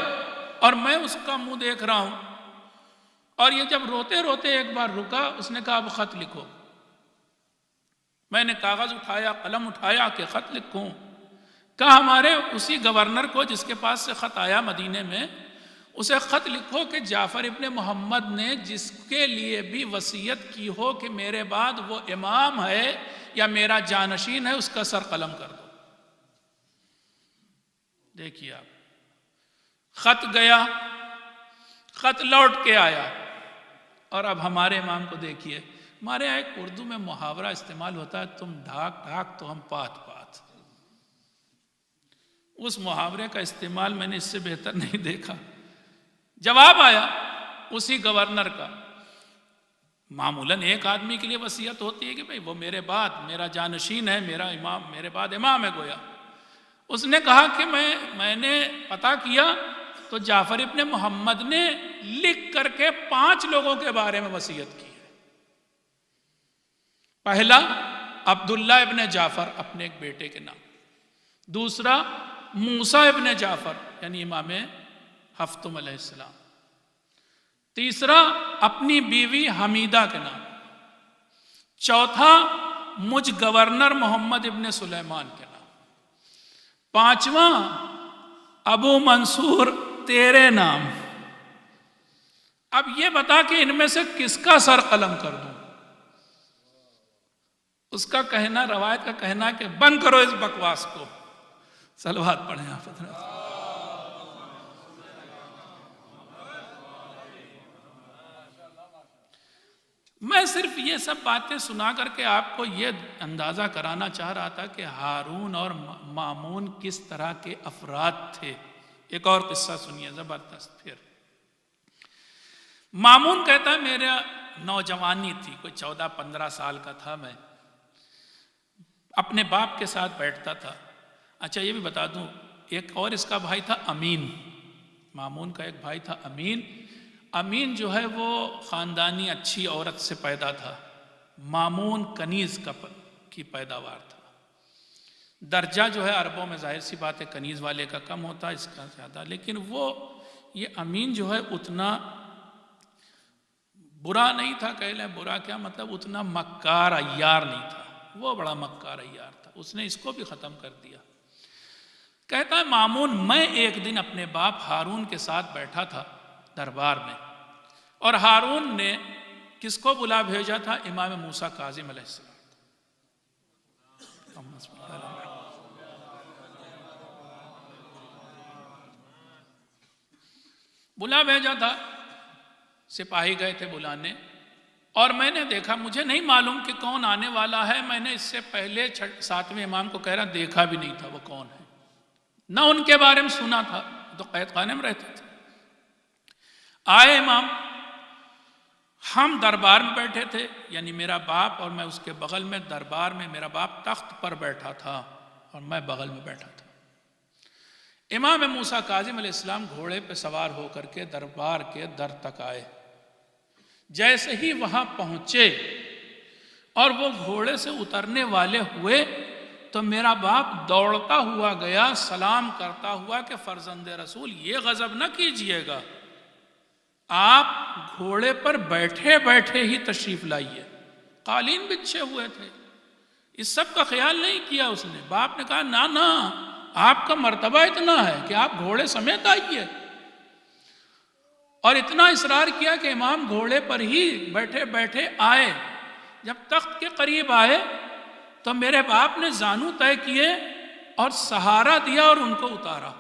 اور میں اس کا منہ دیکھ رہا ہوں۔ اور یہ جب روتے روتے ایک بار رکا، اس نے کہا اب خط لکھو۔ میں نے کاغذ اٹھایا، قلم اٹھایا کہ خط لکھوں۔ کہا ہمارے اسی گورنر کو جس کے پاس سے خط آیا مدینے میں، اسے خط لکھو کہ جعفر ابن محمد نے جس کے لیے بھی وصیت کی ہو کہ میرے بعد وہ امام ہے یا میرا جانشین ہے، اس کا سر قلم کر دو۔ دیکھیے آپ، خط گیا، خط لوٹ کے آیا، اور اب ہمارے امام کو دیکھیے۔ ہمارے یہاں ایک اردو میں محاورہ استعمال ہوتا ہے، تم ڈھاک ڈھاک تو ہم پات پات۔ اس محاورے کا استعمال میں نے اس سے بہتر نہیں دیکھا۔ جواب آیا اسی گورنر کا۔ معمولاً ایک آدمی کے لیے وصیت ہوتی ہے کہ بھئی وہ میرے بعد میرا جانشین ہے، میرا امام، میرے بعد امام ہے گویا۔ اس نے کہا کہ میں نے پتہ کیا تو جعفر ابن محمد نے لکھ کر کے 5 لوگوں کے بارے میں وصیت کی ہے۔ پہلا عبداللہ ابن جعفر، اپنے ایک بیٹے کے نام۔ دوسرا موسیٰ ابن جعفر، یعنی امام ہفتم علیہ السلام۔ تیسرا اپنی بیوی حمیدہ کے نام۔ چوتھا مجھ گورنر محمد ابن سلیمان کے نام۔ پانچواں ابو منصور تیرے نام۔ اب یہ بتا کہ ان میں سے کس کا سر قلم کر دوں؟ اس کا کہنا، روایت کا کہنا کہ بند کرو اس بکواس کو۔ صلوات پڑھیں آپ حضرات۔ میں صرف یہ سب باتیں سنا کر کے آپ کو یہ اندازہ کرانا چاہ رہا تھا کہ ہارون اور مامون کس طرح کے افراد تھے۔ ایک اور قصہ سنیے زبردست پھر۔ مامون کہتا ہے میرا نوجوانی تھی، کوئی 14-15 سال کا تھا، میں اپنے باپ کے ساتھ بیٹھتا تھا۔ اچھا یہ بھی بتا دوں، ایک اور اس کا بھائی تھا امین، مامون کا ایک بھائی تھا امین۔ امین جو ہے وہ خاندانی اچھی عورت سے پیدا تھا، مامون کنیز کی پیداوار تھا۔ درجہ جو ہے عربوں میں ظاہر سی بات ہے کنیز والے کا کم ہوتا ہے، اس کا زیادہ، لیکن وہ یہ امین جو ہے اتنا برا نہیں تھا، کہہ لیں برا کیا مطلب، اتنا مکار عیار نہیں تھا، وہ بڑا مکار عیار تھا، اس نے اس کو بھی ختم کر دیا۔ کہتا ہے مامون، میں ایک دن اپنے باپ ہارون کے ساتھ بیٹھا تھا دربار میں، اور ہارون نے کس کو بلا بھیجا تھا؟ امام موسیٰ کاظم علیہ السلام بلا بھیجا تھا، سپاہی گئے تھے بلانے، اور میں نے دیکھا، مجھے نہیں معلوم کہ کون آنے والا ہے، میں نے اس سے پہلے 7ویں امام کو کہہ رہا دیکھا بھی نہیں تھا وہ کون ہے، نہ ان کے بارے میں سنا تھا، تو قید خانے میں رہتے تھے۔ آئے امام، ہم دربار میں بیٹھے تھے، یعنی میرا باپ اور میں اس کے بغل میں، دربار میں میرا باپ تخت پر بیٹھا تھا اور میں بغل میں بیٹھا تھا۔ امام موسیٰ کاظم علیہ السلام گھوڑے پہ سوار ہو کر کے دربار کے در تک آئے۔ جیسے ہی وہاں پہنچے اور وہ گھوڑے سے اترنے والے ہوئے تو میرا باپ دوڑتا ہوا گیا سلام کرتا ہوا کہ فرزند رسول یہ غضب نہ کیجئے گا، آپ گھوڑے پر بیٹھے بیٹھے ہی تشریف لائیے۔ قالین بچھے ہوئے تھے، اس سب کا خیال نہیں کیا اس نے۔ باپ نے کہا نہ آپ کا مرتبہ اتنا ہے کہ آپ گھوڑے سمیت آئیے، اور اتنا اصرار کیا کہ امام گھوڑے پر ہی بیٹھے بیٹھے آئے۔ جب تخت کے قریب آئے تو میرے باپ نے زانو طے کیے اور سہارا دیا اور ان کو اتارا،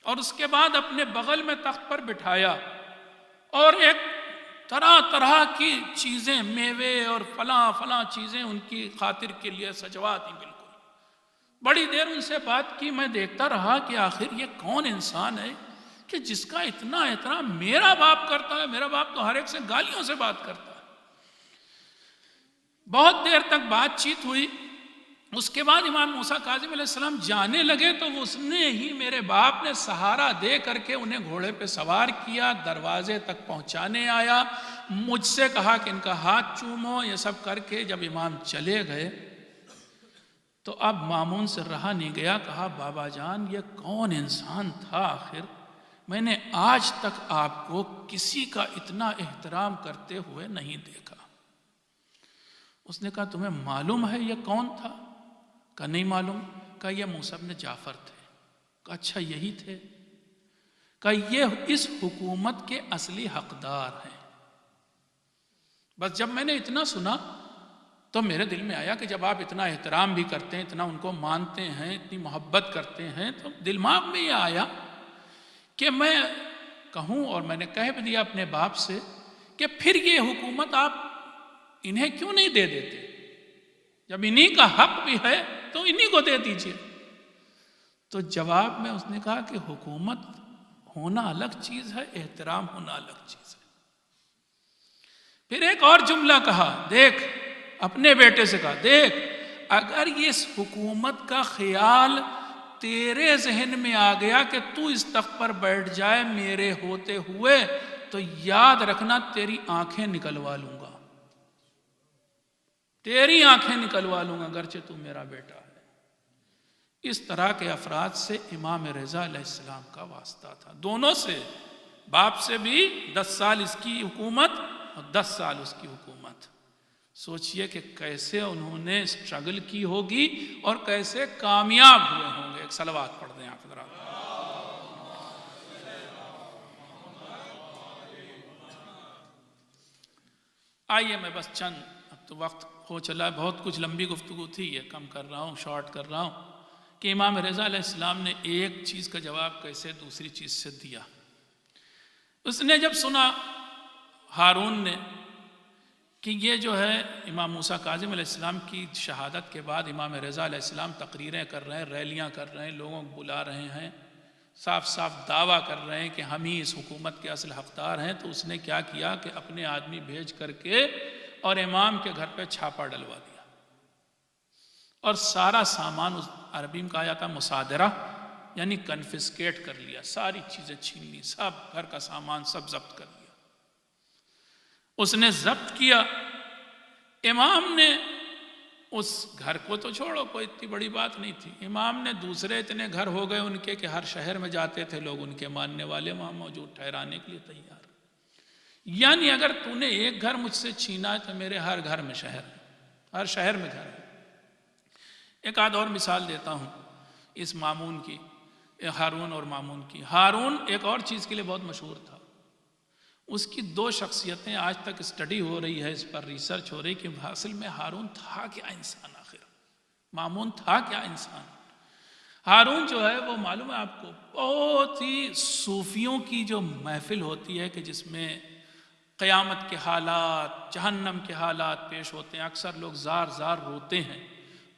اور اس کے بعد اپنے بغل میں تخت پر بٹھایا، اور ایک طرح طرح کی چیزیں، میوے اور فلاں چیزیں ان کی خاطر کے لیے سجوا دیں۔ بالکل بڑی دیر ان سے بات کی، میں دیکھتا رہا کہ آخر یہ کون انسان ہے کہ جس کا اتنا احترام میرا باپ کرتا ہے۔ میرا باپ تو ہر ایک سے گالیوں سے بات کرتا ہے۔ بہت دیر تک بات چیت ہوئی، اس کے بعد امام موسیٰ کاظم علیہ السلام جانے لگے تو اس نے ہی میرے باپ نے سہارا دے کر کے انہیں گھوڑے پہ سوار کیا، دروازے تک پہنچانے آیا، مجھ سے کہا کہ ان کا ہاتھ چومو۔ یہ سب کر کے جب امام چلے گئے تو اب مامون سے رہا نہیں گیا، کہا بابا جان یہ کون انسان تھا آخر؟ میں نے آج تک آپ کو کسی کا اتنا احترام کرتے ہوئے نہیں دیکھا۔ اس نے کہا تمہیں معلوم ہے یہ کون تھا؟ کہا نہیں معلوم۔ کہا یہ موسیٰ بن جعفر تھے۔ کہا اچھا یہی تھے؟ کہا یہ اس حکومت کے اصلی حقدار ہیں۔ بس جب میں نے اتنا سنا تو میرے دل میں آیا کہ جب آپ اتنا احترام بھی کرتے ہیں، اتنا ان کو مانتے ہیں، اتنی محبت کرتے ہیں، تو دماغ میں یہ آیا کہ میں کہوں، اور میں نے کہہ بھی دیا اپنے باپ سے کہ پھر یہ حکومت آپ انہیں کیوں نہیں دے دیتے؟ جب انہی کا حق بھی ہے تو انہی کو دے دیجئے۔ تو جواب میں اس نے کہا کہ حکومت ہونا الگ چیز ہے، احترام ہونا الگ چیز ہے۔ پھر ایک اور جملہ کہا، دیکھ، اپنے بیٹے سے کہا، دیکھ اگر اس حکومت کا خیال تیرے ذہن میں آ گیا کہ تو اس تخت پر بیٹھ جائے میرے ہوتے ہوئے، تو یاد رکھنا تیری آنکھیں نکلوا لوں گا، تیری آنکھیں نکلوا لوں گا اگرچہ تو میرا بیٹا ہے۔ اس طرح کے افراد سے امام رضا علیہ السلام کا واسطہ تھا، دونوں سے، باپ سے بھی 10 سال اس کی حکومت اور 10 سال اس کی حکومت۔ سوچئے کہ کیسے انہوں نے اسٹرگل کی ہوگی اور کیسے کامیاب ہوئے ہوں گے۔ ایک صلوات پڑھ دیں آپ حضرات۔ آئیے میں بس چند، اب تو وقت ہو چلا ہے، بہت کچھ لمبی گفتگو تھی، یہ کم کر رہا ہوں، شارٹ کر رہا ہوں، کہ امام رضا علیہ السلام نے ایک چیز کا جواب کیسے دوسری چیز سے دیا۔ اس نے جب سنا ہارون نے کہ یہ جو ہے امام موسیٰ کاظم علیہ السلام کی شہادت کے بعد امام رضا علیہ السلام تقریریں کر رہے ہیں، ریلیاں کر رہے ہیں، لوگوں کو بلا رہے ہیں، صاف صاف دعویٰ کر رہے ہیں کہ ہم ہی اس حکومت کے اصل حقدار ہیں، تو اس نے کیا کیا کہ اپنے آدمی بھیج کر کے اور امام کے گھر پہ چھاپا ڈلوا دیا، اور سارا سامان، اس عربی میں کہا جاتا مصادرہ، یعنی کنفسکیٹ کر لیا، ساری چیزیں چھین لی، سب گھر کا سامان سب ضبط کر لیا۔ اس نے ضبط کیا، امام نے اس گھر کو تو چھوڑو، کوئی اتنی بڑی بات نہیں تھی، امام نے دوسرے اتنے گھر ہو گئے ان کے کہ ہر شہر میں جاتے تھے لوگ، ان کے ماننے والے وہاں موجود، ٹھہرانے کے لیے تیار۔ یعنی اگر تو نے ایک گھر مجھ سے چھینا ہے تو میرے ہر گھر میں شہر ہے، ہر شہر میں گھر ہے۔ ایک آدھ اور مثال دیتا ہوں اس مامون کی، ہارون اور مامون کی۔ ہارون ایک اور چیز کے لیے بہت مشہور تھا، اس کی 2 شخصیتیں آج تک اسٹڈی ہو رہی ہے، اس پر ریسرچ ہو رہی کہ اصل میں ہارون تھا کیا انسان، آخر مامون تھا کیا انسان۔ ہارون جو ہے وہ معلوم ہے آپ کو، بہت ہی صوفیوں کی جو محفل ہوتی ہے کہ جس میں قیامت کے حالات، جہنم کے حالات پیش ہوتے ہیں، اکثر لوگ زار زار روتے ہیں،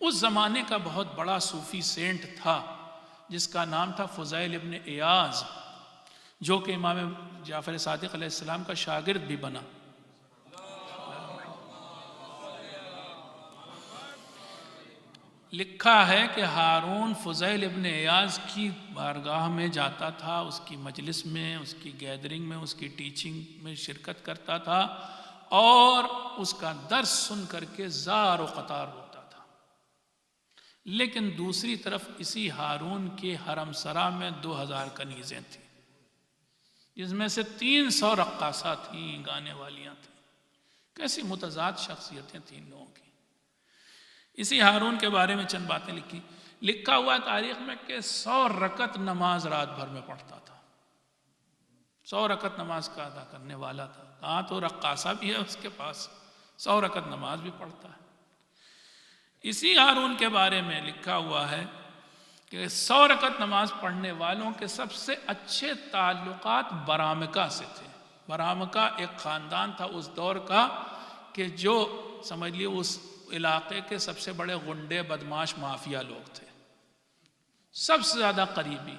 اس زمانے کا بہت بڑا صوفی سینٹ تھا جس کا نام تھا فضیل ابن ایاز، جو کہ امام جعفر صادق علیہ السلام کا شاگرد بھی بنا۔ لکھا ہے کہ ہارون فضیل ابن ایاز کی بارگاہ میں جاتا تھا، اس کی مجلس میں، اس کی گیدرنگ میں، اس کی ٹیچنگ میں شرکت کرتا تھا، اور اس کا درس سن کر کے زار و قطار روتا تھا۔ لیکن دوسری طرف اسی ہارون کے حرم سرا میں 2000 کنیزیں تھیں، جس میں سے 300 رقاصہ تھیں، گانے والیاں تھیں۔ کیسی متضاد شخصیتیں تھیں ان لوگوں کی۔ اسی ہارون کے بارے میں چند باتیں لکھا ہوا تاریخ میں کہ 100 رکعت نماز رات بھر میں پڑھتا تھا۔ 100 رکعت نماز کا ادا کرنے والا تھا۔ کہاں تو رقاصہ بھی ہے اس کے پاس، 100 رکعت نماز بھی پڑھتا ہے۔ اسی ہارون کے بارے میں لکھا ہوا ہے کہ 100 رکعت نماز پڑھنے والوں کے سب سے اچھے تعلقات برامکہ سے تھے۔ برامکہ ایک خاندان تھا اس دور کا کہ جو سمجھ لیے اس علاقے کے سب سے بڑے غنڈے بدماش مافیا لوگ تھے۔ سب سے زیادہ قریبی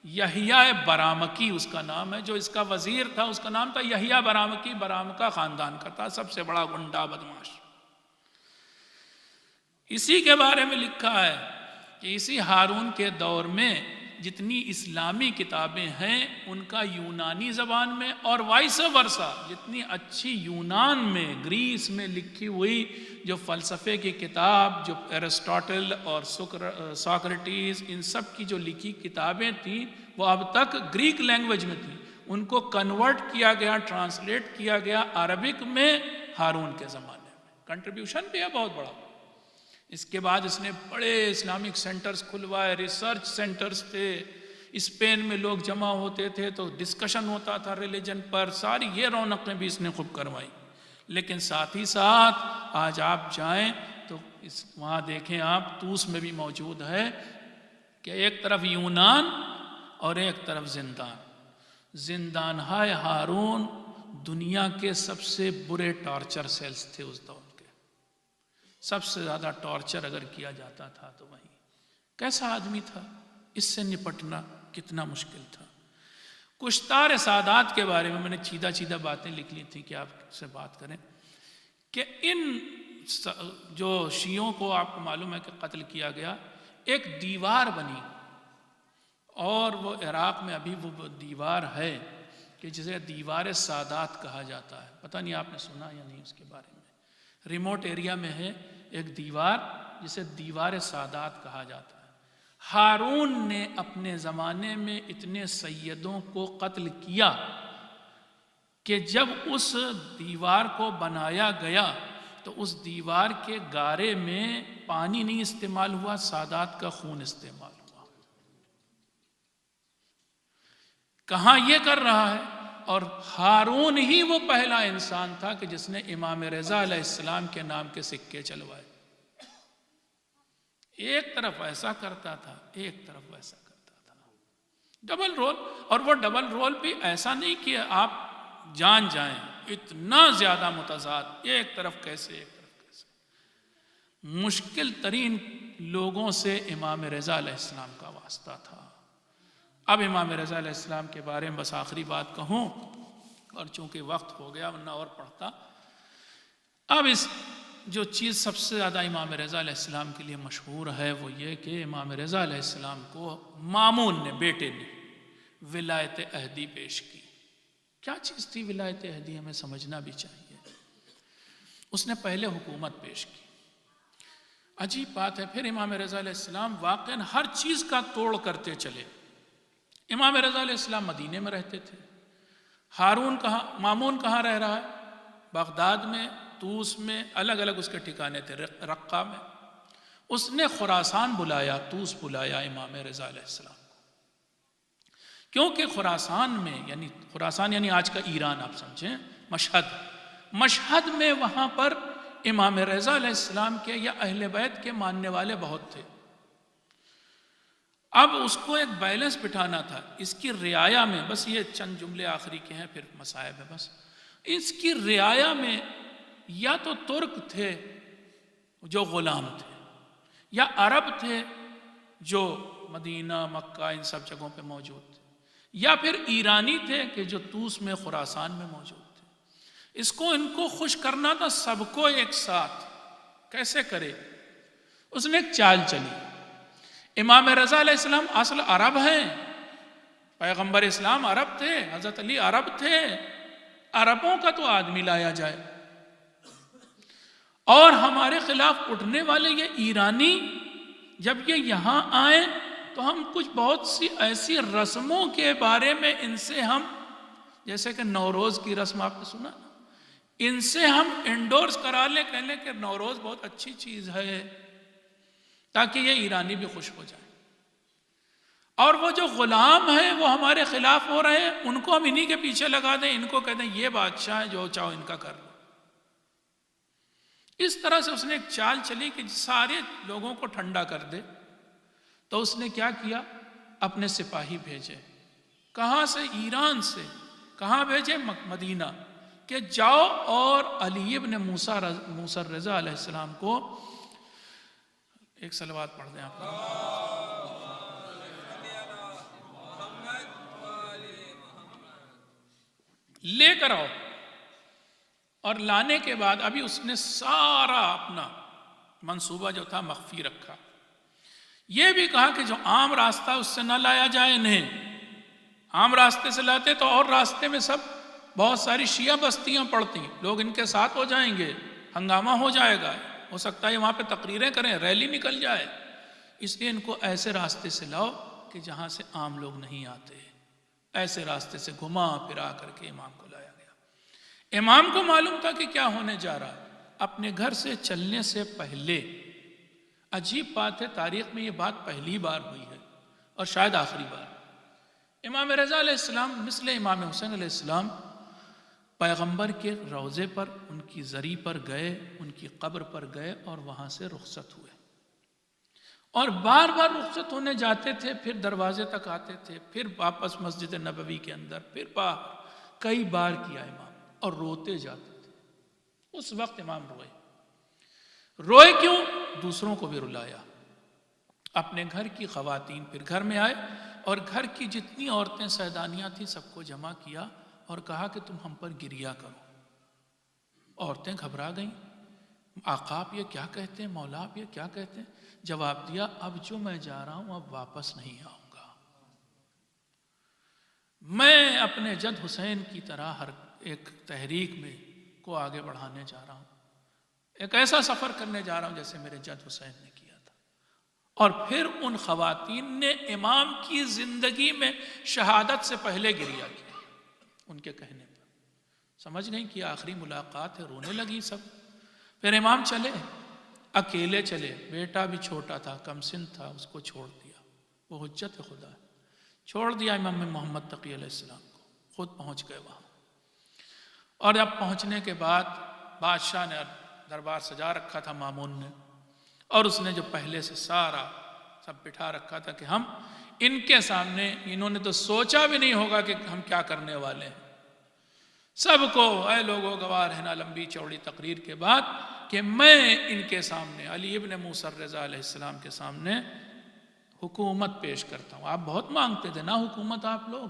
یحییٰ برامکی اس کا نام ہے، جو اس کا وزیر تھا اس کا نام تھا یحییٰ برامکی، برامکہ خاندان کا تھا، سب سے بڑا غنڈہ بدماش۔ اسی کے بارے میں لکھا ہے کہ اسی ہارون کے دور میں جتنی اسلامی کتابیں ہیں ان کا یونانی زبان میں، اور وائس ورثہ جتنی اچھی یونان میں، گریس میں لکھی ہوئی جو فلسفے کی کتاب، جو ایرسٹاٹل اور سوکریٹیز، ان سب کی جو لکھی کتابیں تھیں وہ اب تک گریک لینگویج میں تھیں، ان کو کنورٹ کیا گیا، ٹرانسلیٹ کیا گیا عربک میں ہارون کے زمانے میں۔ کنٹریبیوشن بھی ہے بہت بڑا۔ اس کے بعد اس نے بڑے اسلامک سینٹرز کھلوائے، ریسرچ سینٹرز تھے، اسپین میں لوگ جمع ہوتے تھے تو ڈسکشن ہوتا تھا ریلیجن پر، ساری یہ رونقیں بھی اس نے خوب کروائی۔ لیکن ساتھ ہی ساتھ آج آپ جائیں تو وہاں دیکھیں آپ، طوس میں بھی موجود ہے کہ ایک طرف یونان اور ایک طرف زندان۔ زندان ہائے ہارون دنیا کے سب سے برے ٹارچر سیلز تھے اس دور کے۔ سب سے زیادہ ٹارچر اگر کیا جاتا تھا تو وہیں۔ کیسا آدمی تھا، اس سے نپٹنا کتنا مشکل تھا۔ کشتار سادات کے بارے میں میں نے چیدہ باتیں لکھ لی تھی کہ آپ سے بات کریں کہ ان جو شیعوں کو آپ کو معلوم ہے کہ قتل کیا گیا، ایک دیوار بنی، اور وہ عراق میں ابھی وہ دیوار ہے کہ جسے دیوار سادات کہا جاتا ہے۔ پتہ نہیں آپ نے سنا یا نہیں اس کے بارے میں۔ ریموٹ ایریا میں ہے ایک دیوار جسے دیوار سادات کہا جاتا ہے۔ ہارون نے اپنے زمانے میں اتنے سیدوں کو قتل کیا کہ جب اس دیوار کو بنایا گیا تو اس دیوار کے گارے میں پانی نہیں استعمال ہوا، سادات کا خون استعمال ہوا۔ کہاں یہ کر رہا ہے؟ اور ہارون ہی وہ پہلا انسان تھا کہ جس نے امام رضا علیہ السلام کے نام کے سکے چلوائے۔ ایک طرف ایسا کرتا تھا، ایک طرف ویسا کرتا تھا، ڈبل رول۔ اور وہ ڈبل رول بھی ایسا نہیں کہ آپ جان جائیں، اتنا زیادہ متضاد، ایک طرف کیسے ایک طرف کیسے۔ مشکل ترین لوگوں سے امام رضا علیہ السلام کا واسطہ تھا۔ اب امام رضا علیہ السلام کے بارے میں بس آخری بات کہوں، اور چونکہ وقت ہو گیا ورنہ اور پڑھتا۔ اب اس جو چیز سب سے زیادہ امام رضا علیہ السلام کے لیے مشہور ہے وہ یہ کہ امام رضا علیہ السلام کو مامون نے، بیٹے نے، ولایت عہدی پیش کی۔ کیا چیز تھی ولایت عہدی؟ ہمیں سمجھنا بھی چاہیے۔ اس نے پہلے حکومت پیش کی۔ عجیب بات ہے، پھر امام رضا علیہ السلام واقعاً ہر چیز کا توڑ کرتے چلے۔ امام رضا علیہ السلام مدینے میں رہتے تھے۔ مامون کہاں رہ رہا ہے؟ بغداد میں، طوس میں، الگ الگ اس کے ٹھکانے تھے، رقہ میں۔ اس نے خراسان بلایا، طوس بلایا امام رضا علیہ السلام کو، کیونکہ خراسان یعنی آج کا ایران، آپ سمجھیں، مشہد میں وہاں پر امام رضا علیہ السلام کے یا اہل بیت کے ماننے والے بہت تھے۔ اب اس کو ایک بیلنس بٹھانا تھا۔ اس کی رعایا میں، بس یہ چند جملے آخری کے ہیں پھر مصائب ہے، بس اس کی رعایا میں یا تو ترک تھے جو غلام تھے، یا عرب تھے جو مدینہ، مکہ، ان سب جگہوں پہ موجود تھے، یا پھر ایرانی تھے کہ جو طوس میں، خراسان میں موجود تھے۔ ان کو خوش کرنا تھا سب کو ایک ساتھ۔ کیسے کرے؟ اس نے ایک چال چلی۔ امام رضا علیہ السلام اصل عرب ہیں، پیغمبر اسلام عرب تھے، حضرت علی عرب تھے، عربوں کا تو آدمی لایا جائے۔ اور ہمارے خلاف اٹھنے والے یہ ایرانی جب یہ یہاں آئیں تو ہم کچھ بہت سی ایسی رسموں کے بارے میں ان سے ہم، جیسے کہ نوروز کی رسم آپ نے سنا، ان سے ہم انڈورس کرا لیں، کہہ لیں کہ نوروز بہت اچھی چیز ہے، تاکہ یہ ایرانی بھی خوش ہو جائیں۔ اور وہ جو غلام ہیں وہ ہمارے خلاف ہو رہے ہیں، ان کو ہم انہی کے پیچھے لگا دیں، ان کو کہہ دیں یہ بادشاہ ہے، جو چاہو ان کا کر لو۔ اس طرح سے اس نے ایک چال چلی کہ سارے لوگوں کو ٹھنڈا کر دے۔ تو اس نے کیا کیا؟ اپنے سپاہی بھیجے۔ کہاں سے؟ ایران سے۔ کہاں بھیجے؟ مدینہ، کہ جاؤ اور علی ابن موسیٰ الرضا علیہ السلام کو ایک صلوات پڑھ دیں آپ لوگ۔ لے کر آؤ۔ اور لانے کے بعد ابھی اس نے سارا اپنا منصوبہ جو تھا مخفی رکھا۔ یہ بھی کہا کہ جو عام راستہ اس سے نہ لایا جائے انہیں، عام راستے سے لاتے تو اور راستے میں سب بہت ساری شیعہ بستیاں پڑتی، لوگ ان کے ساتھ ہو جائیں گے، ہنگامہ ہو جائے گا، ہو سکتا ہے وہاں پہ تقریریں کریں، ریلی نکل جائے، اس لیے ان کو ایسے راستے سے لاؤ کہ جہاں سے عام لوگ نہیں آتے۔ ایسے راستے سے گھما پھرا کر کے امام کو لایا گیا۔ امام کو معلوم تھا کہ کیا ہونے جا رہا ہے۔ اپنے گھر سے چلنے سے پہلے، عجیب بات ہے، تاریخ میں یہ بات پہلی بار ہوئی ہے اور شاید آخری بار، امام رضا علیہ السلام مثل امام حسین علیہ السلام پیغمبر کے روضے پر، ان کی زری پر گئے، ان کی قبر پر گئے اور وہاں سے رخصت ہوئے، اور بار بار رخصت ہونے جاتے تھے، پھر دروازے تک آتے تھے، پھر واپس مسجد نبوی کے اندر، پھر باہر، کئی بار کیا امام، اور روتے جاتے تھے۔ اس وقت امام روئے کیوں؟ دوسروں کو بھی رلایا۔ اپنے گھر کی خواتین پھر گھر میں آئے اور گھر کی جتنی عورتیں سیدانیاں تھیں سب کو جمع کیا اور کہا کہ تم ہم پر گریہ کرو۔ عورتیں گھبرا گئیں، آقا آپ یہ کیا کہتے ہیں، مولا آپ یہ کیا کہتے ہیں؟ جواب دیا، اب جو میں جا رہا ہوں اب واپس نہیں آؤں گا، میں اپنے جد حسین کی طرح ہر ایک تحریک میں کو آگے بڑھانے جا رہا ہوں، ایک ایسا سفر کرنے جا رہا ہوں جیسے میرے جد حسین نے کیا تھا۔ اور پھر ان خواتین نے امام کی زندگی میں شہادت سے پہلے گریہ کیا، ان کے کہنے پر سمجھ گئیں کہ آخری ملاقات ہے، رونے لگی سب۔ پھر امام چلے، اکیلے چلے، بیٹا بھی چھوٹا تھا، کم سن تھا، اس کو چھوڑ دیا، وہ حجت خدا ہے، چھوڑ دیا امام محمد تقی علیہ السلام کو، خود پہنچ گئے وہاں۔ اور اب پہنچنے کے بعد بادشاہ نے دربار سجا رکھا تھا مامون نے، اور اس نے جو پہلے سے سارا سب بٹھا رکھا تھا کہ ہم ان کے سامنے، انہوں نے تو سوچا بھی نہیں ہوگا کہ ہم کیا کرنے والے ہیں، سب کو اے لوگوں گواہ رہنا لمبی چوڑی تقریر کے بعد کہ میں ان کے سامنے علی ابن موسیٰ الرضا علیہ السلام کے سامنے حکومت پیش کرتا ہوں۔ آپ بہت مانگتے تھے نا حکومت، آپ لوگ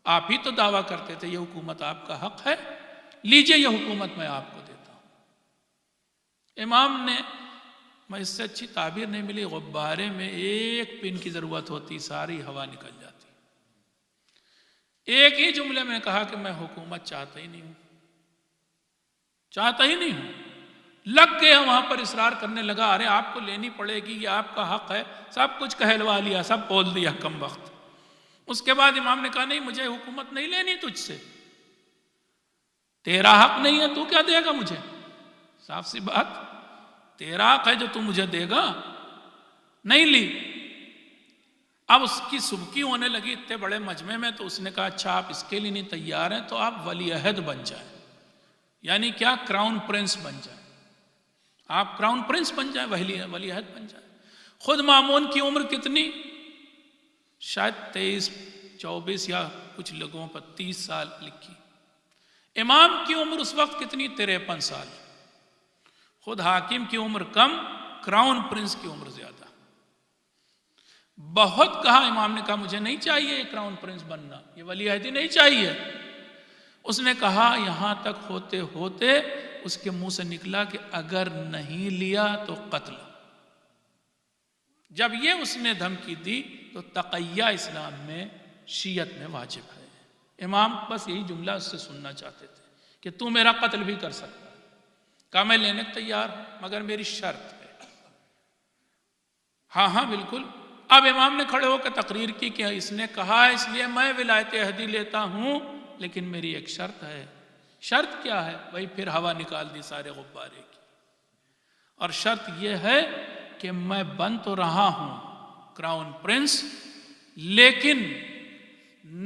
آپ ہی تو دعویٰ کرتے تھے یہ حکومت آپ کا حق ہے، لیجئے یہ حکومت میں آپ کو دیتا ہوں۔ امام نے، میں اس سے اچھی تعبیر نہیں ملی، غبارے میں ایک پن کی ضرورت ہوتی ساری ہوا نکل جاتی، ایک ہی جملے میں کہا کہ میں حکومت چاہتا ہی نہیں ہوں، چاہتا ہی نہیں ہوں۔ لگ گیا وہاں پر اصرار کرنے لگا، ارے آپ کو لینی پڑے گی، یہ آپ کا حق ہے، سب کچھ کہلوا لیا، سب بول دیا کم وقت۔ اس کے بعد امام نے کہا نہیں مجھے حکومت نہیں لینی تجھ سے، تیرا حق نہیں ہے، تو کیا دے گا مجھے؟ صاف سی بات، تیرا حق ہے جو تو مجھے دے گا، نہیں لی۔ اب اس کی سبکی ہونے لگی اتنے بڑے مجمع میں، تو اس نے کہا اچھا آپ اس کے لیے نہیں تیار ہیں تو آپ ولی عہد بن جائیں، یعنی کیا، کراؤن پرنس بن جائیں، آپ کراؤن پرنس بن جائیں، ولی عہد بن جائیں۔ خود مامون کی عمر کتنی؟ شاید 23 24 یا کچھ لوگوں پر 30 سال لکھی۔ امام کی عمر اس وقت کتنی؟ 53 سال۔ خود حاکم کی عمر کم، کراؤن پرنس کی عمر زیادہ۔ بہت کہا امام نے، کہا مجھے نہیں چاہیے یہ کراؤن پرنس بننا، یہ ولی عہدی نہیں چاہیے۔ اس نے کہا یہاں تک ہوتے ہوتے اس کے منہ سے نکلا کہ اگر نہیں لیا تو قتل۔ جب یہ اس نے دھمکی دی تو تقیہ اسلام میں، شیعت میں واجب ہے۔ امام بس یہی جملہ اس سے سننا چاہتے تھے کہ تو میرا قتل بھی کر سکتا ہے، کہا میں لینے کو تیار ہوں مگر میری شرط ہے۔ ہاں ہاں بالکل۔ اب امام نے کھڑے ہو کر تقریر کی کہ اس نے کہا اس لیے میں ولایت عہدی لیتا ہوں، لیکن میری ایک شرط ہے۔ شرط کیا ہے؟ وہی پھر ہوا نکال دی سارے غبارے کی، اور شرط یہ ہے کہ میں بن تو رہا ہوں کراؤن پرنس، لیکن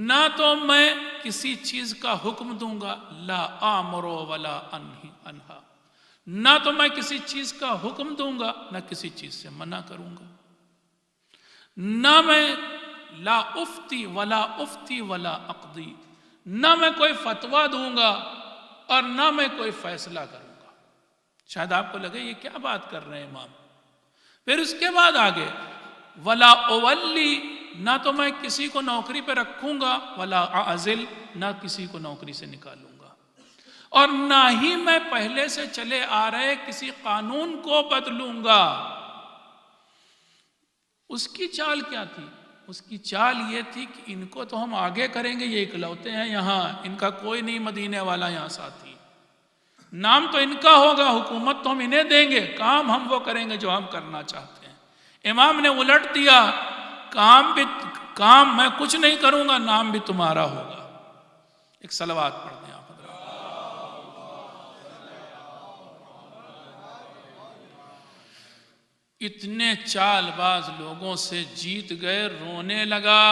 نہ تو میں کسی چیز کا حکم دوں گا، لا آمرو ولا انہا، نہ تو میں کسی چیز کا حکم دوں گا نہ کسی چیز سے منع کروں گا، نہ میں لا افتی ولا اقضی، نہ میں کوئی فتویٰ دوں گا اور نہ میں کوئی فیصلہ کروں گا۔ شاید آپ کو لگے یہ کیا بات کر رہے ہیں امام۔ پھر اس کے بعد آگے ولا اولی، نہ تو میں کسی کو نوکری پہ رکھوں گا، ولا اعزل، نہ کسی کو نوکری سے نکالوں گا، اور نہ ہی میں پہلے سے چلے آ رہے کسی قانون کو بدلوں گا۔ اس کی چال کیا تھی؟ اس کی چال یہ تھی کہ ان کو تو ہم آگے کریں گے، یہ اکلوتے ہیں یہاں، ان کا کوئی نہیں مدینے والا یہاں ساتھی، نام تو ان کا ہوگا، حکومت تو ہم انہیں دیں گے، کام ہم وہ کریں گے جو ہم کرنا چاہتے ہیں۔ امام نے الٹ دیا، کام میں کچھ نہیں کروں گا، نام بھی تمہارا ہوگا۔ ایک صلوات پڑھ دیں آپ حضرات۔ اتنے چال باز لوگوں سے جیت گئے، رونے لگا۔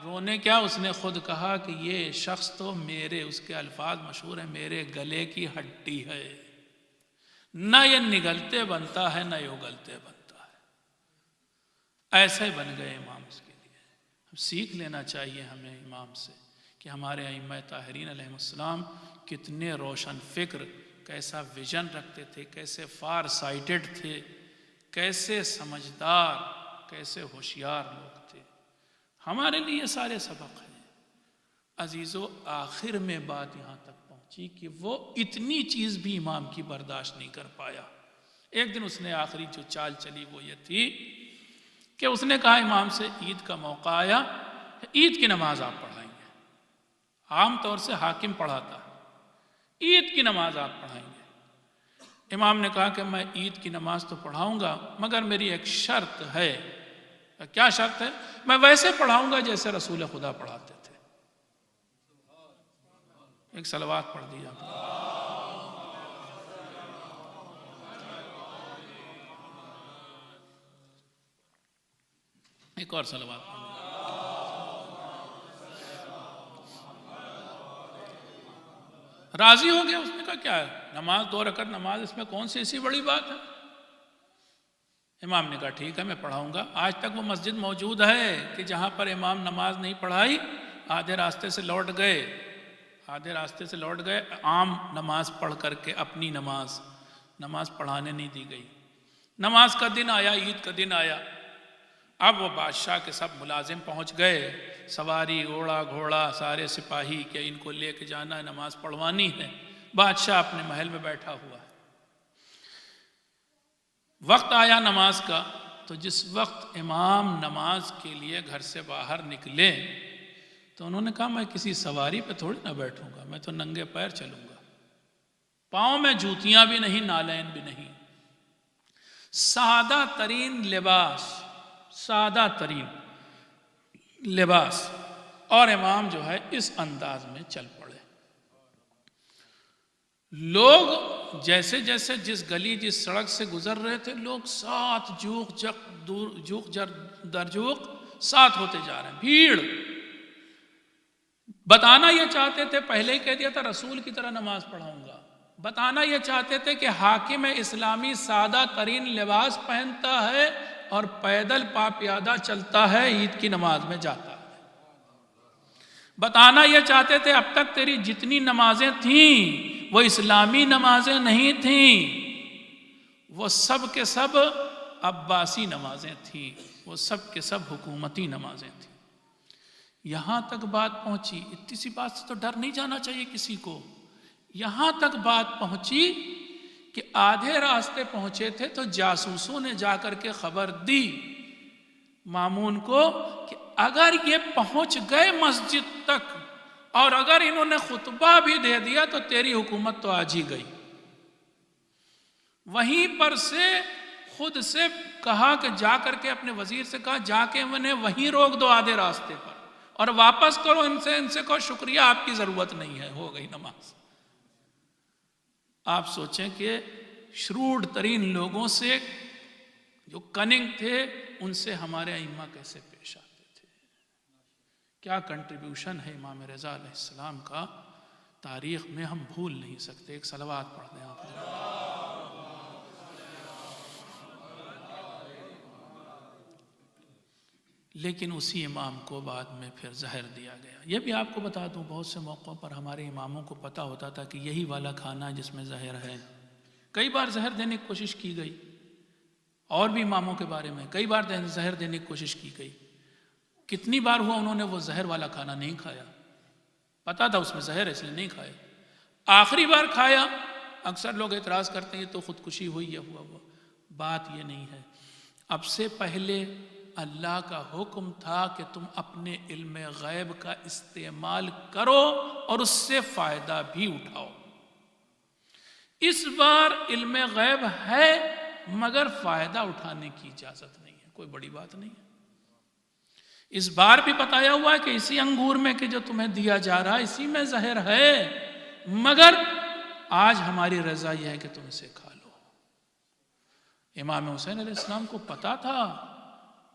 رونے کیا، اس نے خود کہا کہ یہ شخص تو میرے، اس کے الفاظ مشہور ہیں، میرے گلے کی ہڈی ہے، نہ یہ نگلتے بنتا ہے نہ یہ اگلتے بنتا ہے۔ ایسے بن گئے امام اس کے لیے۔ ہم سیکھ لینا چاہیے ہمیں امام سے کہ ہمارے ائمہ طاہرین علیہ السلام کتنے روشن فکر، کیسا ویژن رکھتے تھے، کیسے فار سائٹڈ تھے، کیسے سمجھدار، کیسے ہوشیار لوگ تھے۔ ہمارے لیے سارے سبق ہیں۔ عزیزو، آخر میں بات یہاں تک پہنچی کہ وہ اتنی چیز بھی امام کی برداشت نہیں کر پایا۔ ایک دن اس نے آخری جو چال چلی وہ یہ تھی کہ اس نے کہا امام سے، عید کا موقع آیا، عید کی نماز آپ پڑھائیں گے۔ عام طور سے حاکم پڑھاتا ہے، عید کی نماز آپ پڑھائیں گے۔ امام نے کہا کہ میں عید کی نماز تو پڑھاؤں گا مگر میری ایک شرط ہے۔ کیا شرط ہے؟ میں ویسے پڑھاؤں گا جیسے رسول خدا پڑھاتے تھے۔ ایک صلوات پڑھ دیا۔ ایک اور صلوات پڑھ دیا۔ راضی ہو گیا۔ اس نے کہا کیا ہے، نماز 2 رکعت نماز، اس میں کون سی ایسی بڑی بات ہے؟ امام نے کہا ٹھیک ہے میں پڑھاؤں گا۔ آج تک وہ مسجد موجود ہے کہ جہاں پر امام نماز نہیں پڑھائی، آدھے راستے سے لوٹ گئے، عام نماز پڑھ کر کے اپنی نماز پڑھانے نہیں دی گئی۔ نماز کا دن آیا، عید کا دن آیا، اب وہ بادشاہ کے سب ملازم پہنچ گئے، سواری، گھوڑا، سارے سپاہی کہ ان کو لے کے جانا ہے، نماز پڑھوانی ہے۔ بادشاہ اپنے محل میں بیٹھا ہوا ہے۔ وقت آیا نماز کا، تو جس وقت امام نماز کے لیے گھر سے باہر نکلے تو انہوں نے کہا میں کسی سواری پہ تھوڑی نہ بیٹھوں گا، میں تو ننگے پیر چلوں گا، پاؤں میں جوتیاں بھی نہیں، نالین بھی نہیں، سادہ ترین لباس، اور امام جو ہے اس انداز میں چل پڑے۔ لوگ جیسے جیسے جس گلی جس سڑک سے گزر رہے تھے، لوگ ساتھ جوق درجوق ساتھ ہوتے جا رہے ہیں، بھیڑ۔ بتانا یہ چاہتے تھے، پہلے ہی کہہ دیا تھا رسول کی طرح نماز پڑھاؤں گا، بتانا یہ چاہتے تھے کہ حاکم اسلامی سادہ ترین لباس پہنتا ہے اور پیدل پا پیادہ چلتا ہے، عید کی نماز میں جاتا ہے۔ بتانا یہ چاہتے تھے اب تک تیری جتنی نمازیں تھیں وہ اسلامی نمازیں نہیں تھیں، وہ سب کے سب عباسی نمازیں تھیں، وہ سب کے سب حکومتی نمازیں تھیں۔ یہاں تک بات پہنچی، اتنی سی بات سے تو ڈر نہیں جانا چاہیے کسی کو۔ یہاں تک بات پہنچی کہ آدھے راستے پہنچے تھے تو جاسوسوں نے جا کر کے خبر دی مامون کو کہ اگر یہ پہنچ گئے مسجد تک اور اگر انہوں نے خطبہ بھی دے دیا تو تیری حکومت تو آج ہی گئی۔ وہیں پر سے خود سے کہا کہ جا کر کے اپنے وزیر سے کہا جا کے انہیں وہیں روک دو آدھے راستے پر اور واپس کرو ان سے کہو شکریہ آپ کی ضرورت نہیں ہے، ہو گئی نماز۔ آپ سوچیں کہ شروڈ ترین لوگوں سے جو کننگ تھے ان سے ہمارے ائمہ کیسے پیش آتے تھے، کیا کنٹریبیوشن ہے امام رضا علیہ السلام کا، تاریخ میں ہم بھول نہیں سکتے۔ ایک صلوات پڑھ دیں آپ نے۔ لیکن اسی امام کو بعد میں پھر زہر دیا گیا۔ یہ بھی آپ کو بتا دوں، بہت سے موقعوں پر ہمارے اماموں کو پتہ ہوتا تھا کہ یہی والا کھانا جس میں زہر ہے۔ کئی بار زہر دینے کی کوشش کی گئی، اور بھی اماموں کے بارے میں کئی بار زہر دینے کی کوشش کی گئی۔ کتنی بار ہوا انہوں نے وہ زہر والا کھانا نہیں کھایا، پتہ تھا اس میں زہر ہے اس لیے نہیں کھایا۔ آخری بار کھایا، اکثر لوگ اعتراض کرتے ہیں یہ تو خودکشی ہوئی یا ہوا۔ بات یہ نہیں ہے، اب سے پہلے اللہ کا حکم تھا کہ تم اپنے علم غیب کا استعمال کرو اور اس سے فائدہ بھی اٹھاؤ۔ اس بار علم غیب ہے مگر فائدہ اٹھانے کی اجازت نہیں ہے، کوئی بڑی بات نہیں ہے۔ اس بار بھی بتایا ہوا ہے کہ اسی انگور میں کہ جو تمہیں دیا جا رہا ہے اسی میں زہر ہے، مگر آج ہماری رضا یہ ہے کہ تم اسے کھا لو۔ امام حسین علیہ السلام کو پتا تھا،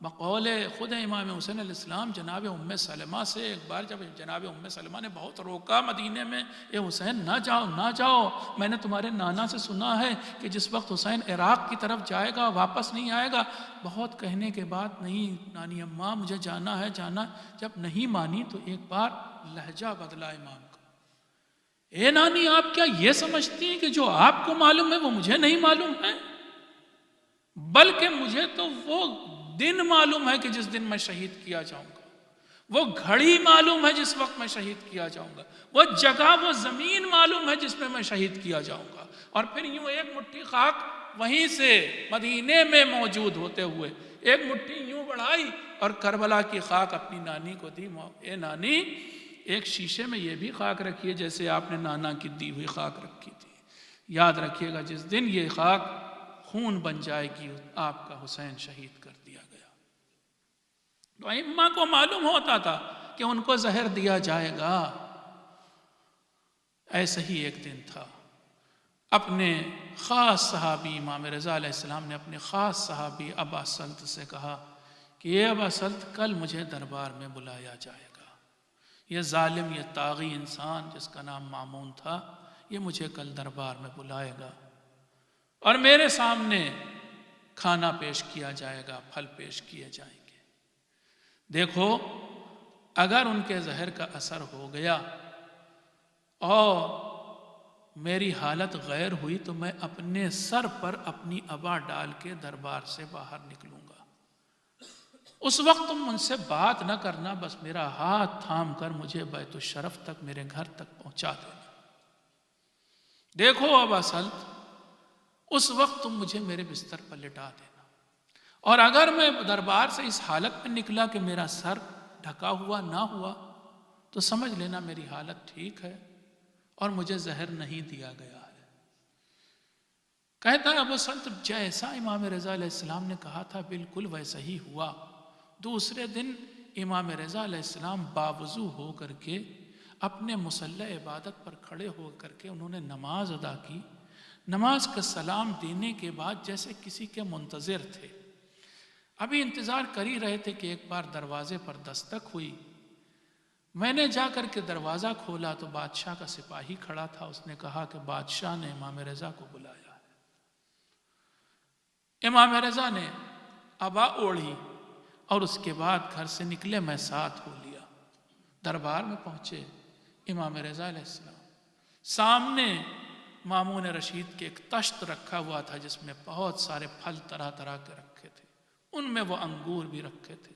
بقول خود امام حسین علیہ السلام جناب ام سلمہ سے ایک بار جب جناب ام سلمہ نے بہت روکا مدینے میں، اے حسین نہ جاؤ نہ جاؤ، میں نے تمہارے نانا سے سنا ہے کہ جس وقت حسین عراق کی طرف جائے گا واپس نہیں آئے گا۔ بہت کہنے کے بعد نہیں نانی اماں مجھے جانا ہے جانا، جب نہیں مانی تو ایک بار لہجہ بدلا امام کا، اے نانی آپ کیا یہ سمجھتی ہیں کہ جو آپ کو معلوم ہے وہ مجھے نہیں معلوم ہے؟ بلکہ مجھے تو وہ دن معلوم ہے کہ جس دن میں شہید کیا جاؤں گا، وہ گھڑی معلوم ہے جس وقت میں شہید کیا جاؤں گا، وہ جگہ وہ زمین معلوم ہے جس میں میں شہید کیا جاؤں گا۔ اور پھر یوں ایک مٹھی خاک وہیں سے مدینے میں موجود ہوتے ہوئے ایک مٹھی یوں بڑھائی اور کربلا کی خاک اپنی نانی کو دی، اے نانی ایک شیشے میں یہ بھی خاک رکھیے جیسے آپ نے نانا کی دی ہوئی خاک رکھی تھی، یاد رکھیے گا جس دن یہ خاک خون بن جائے گی آپ کا حسین شہید کر دیا گیا۔ تو ائمہ کو معلوم ہوتا تھا کہ ان کو زہر دیا جائے گا۔ ایسا ہی ایک دن تھا، اپنے خاص صحابی امام رضا علیہ السلام نے اپنے خاص صحابی ابا سلط سے کہا کہ یہ ابا سلط کل مجھے دربار میں بلایا جائے گا، یہ ظالم یہ طاغی انسان جس کا نام مامون تھا یہ مجھے کل دربار میں بلائے گا اور میرے سامنے کھانا پیش کیا جائے گا، پھل پیش کیے جائیں گے۔ دیکھو اگر ان کے زہر کا اثر ہو گیا اور میری حالت غیر ہوئی تو میں اپنے سر پر اپنی ابا ڈال کے دربار سے باہر نکلوں گا۔ اس وقت تم ان سے بات نہ کرنا، بس میرا ہاتھ تھام کر مجھے بیت الشرف تک میرے گھر تک پہنچا دینا۔ دیکھو ابا سلط اس وقت تم مجھے میرے بستر پر لٹا دینا، اور اگر میں دربار سے اس حالت میں نکلا کہ میرا سر ڈھکا ہوا نہ ہوا تو سمجھ لینا میری حالت ٹھیک ہے اور مجھے زہر نہیں دیا گیا ہے۔ کہتا ہے ابو سلط جیسا امام رضا علیہ السلام نے کہا تھا بالکل ویسا ہی ہوا۔ دوسرے دن امام رضا علیہ السلام باوضو ہو کر کے اپنے مصلی عبادت پر کھڑے ہو کر کے انہوں نے نماز ادا کی۔ نماز کا سلام دینے کے بعد جیسے کسی کے منتظر تھے، ابھی انتظار کر ہی رہے تھے کہ ایک بار دروازے پر دستک ہوئی۔ میں نے جا کر کے دروازہ کھولا تو بادشاہ کا سپاہی کھڑا تھا، اس نے کہا کہ بادشاہ نے امام رضا کو بلایا ہے۔ امام رضا نے عبا اوڑھی اور اس کے بعد گھر سے نکلے، میں ساتھ ہو لیا، دربار میں پہنچے۔ امام رضا علیہ السلام سامنے مامون رشید کے ایک تشت رکھا ہوا تھا جس میں بہت سارے پھل طرح طرح کے رکھے تھے، ان میں وہ انگور بھی رکھے تھے۔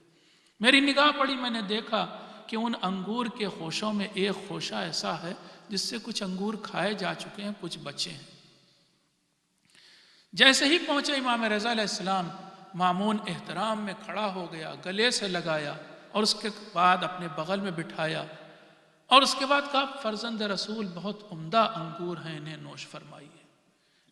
میری نگاہ پڑی، میں نے دیکھا کہ ان انگور کے خوشوں میں ایک خوشہ ایسا ہے جس سے کچھ انگور کھائے جا چکے ہیں، کچھ بچے ہیں۔ جیسے ہی پہنچے امام رضا علیہ السلام، مامون احترام میں کھڑا ہو گیا، گلے سے لگایا اور اس کے بعد اپنے بغل میں بٹھایا اور اس کے بعد کہا فرزند رسول بہت عمدہ انگور ہیں، انہیں نوش فرمائیے۔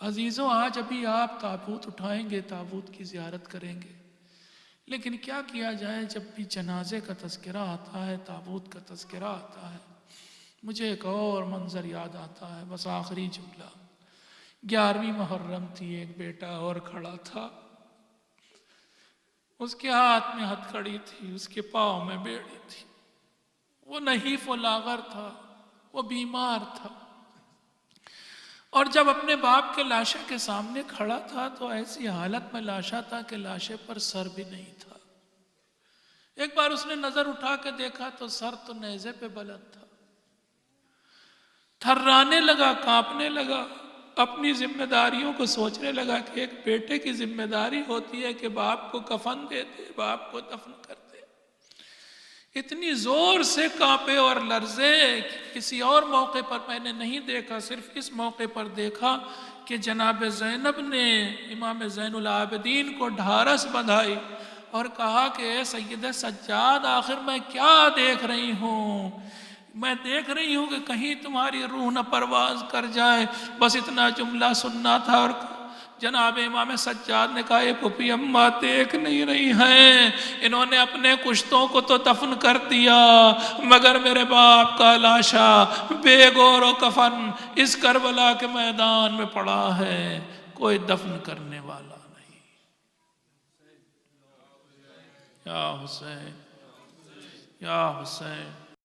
عزیزوں آج ابھی آپ تابوت اٹھائیں گے، تابوت کی زیارت کریں گے، لیکن کیا کیا جائے جب بھی جنازے کا تذکرہ آتا ہے، تابوت کا تذکرہ آتا ہے، مجھے ایک اور منظر یاد آتا ہے، بس آخری جملہ۔ 11ویں محرم تھی، ایک بیٹا اور کھڑا تھا، اس کے ہاتھ میں ہتھکڑی تھی، اس کے پاؤں میں بیڑی تھی، وہ نحیف و لاغر تھا، وہ بیمار تھا، اور جب اپنے باپ کے لاشے کے سامنے کھڑا تھا تو ایسی حالت میں لاشا تھا کہ لاشے پر سر بھی نہیں تھا۔ ایک بار اس نے نظر اٹھا کے دیکھا تو سر تو نیزے پہ بلند تھا، تھرانے لگا، کانپنے لگا، اپنی ذمہ داریوں کو سوچنے لگا کہ ایک بیٹے کی ذمہ داری ہوتی ہے کہ باپ کو کفن دے دے، باپ کو دفن کر دے۔ اتنی زور سے کانپے اور لرزے کسی اور موقع پر میں نے نہیں دیکھا، صرف اس موقع پر دیکھا کہ جناب زینب نے امام زین العابدین کو ڈھارس بندھائی اور کہا کہ اے سید سجاد، آخر میں کیا دیکھ رہی ہوں؟ میں دیکھ رہی ہوں کہ کہیں تمہاری روح نہ پرواز کر جائے، بس اتنا جملہ سننا تھا۔ اور جناب امام سجاد نے کہا، یہ پھوپھی اماں دیکھ نہیں رہی ہیں، انہوں نے اپنے کشتوں کو تو دفن کر دیا، مگر میرے باپ کا لاشا بے گور و کفن اس کربلا کے میدان میں پڑا ہے، کوئی دفن کرنے والا نہیں۔ یا حسین، یا حسین۔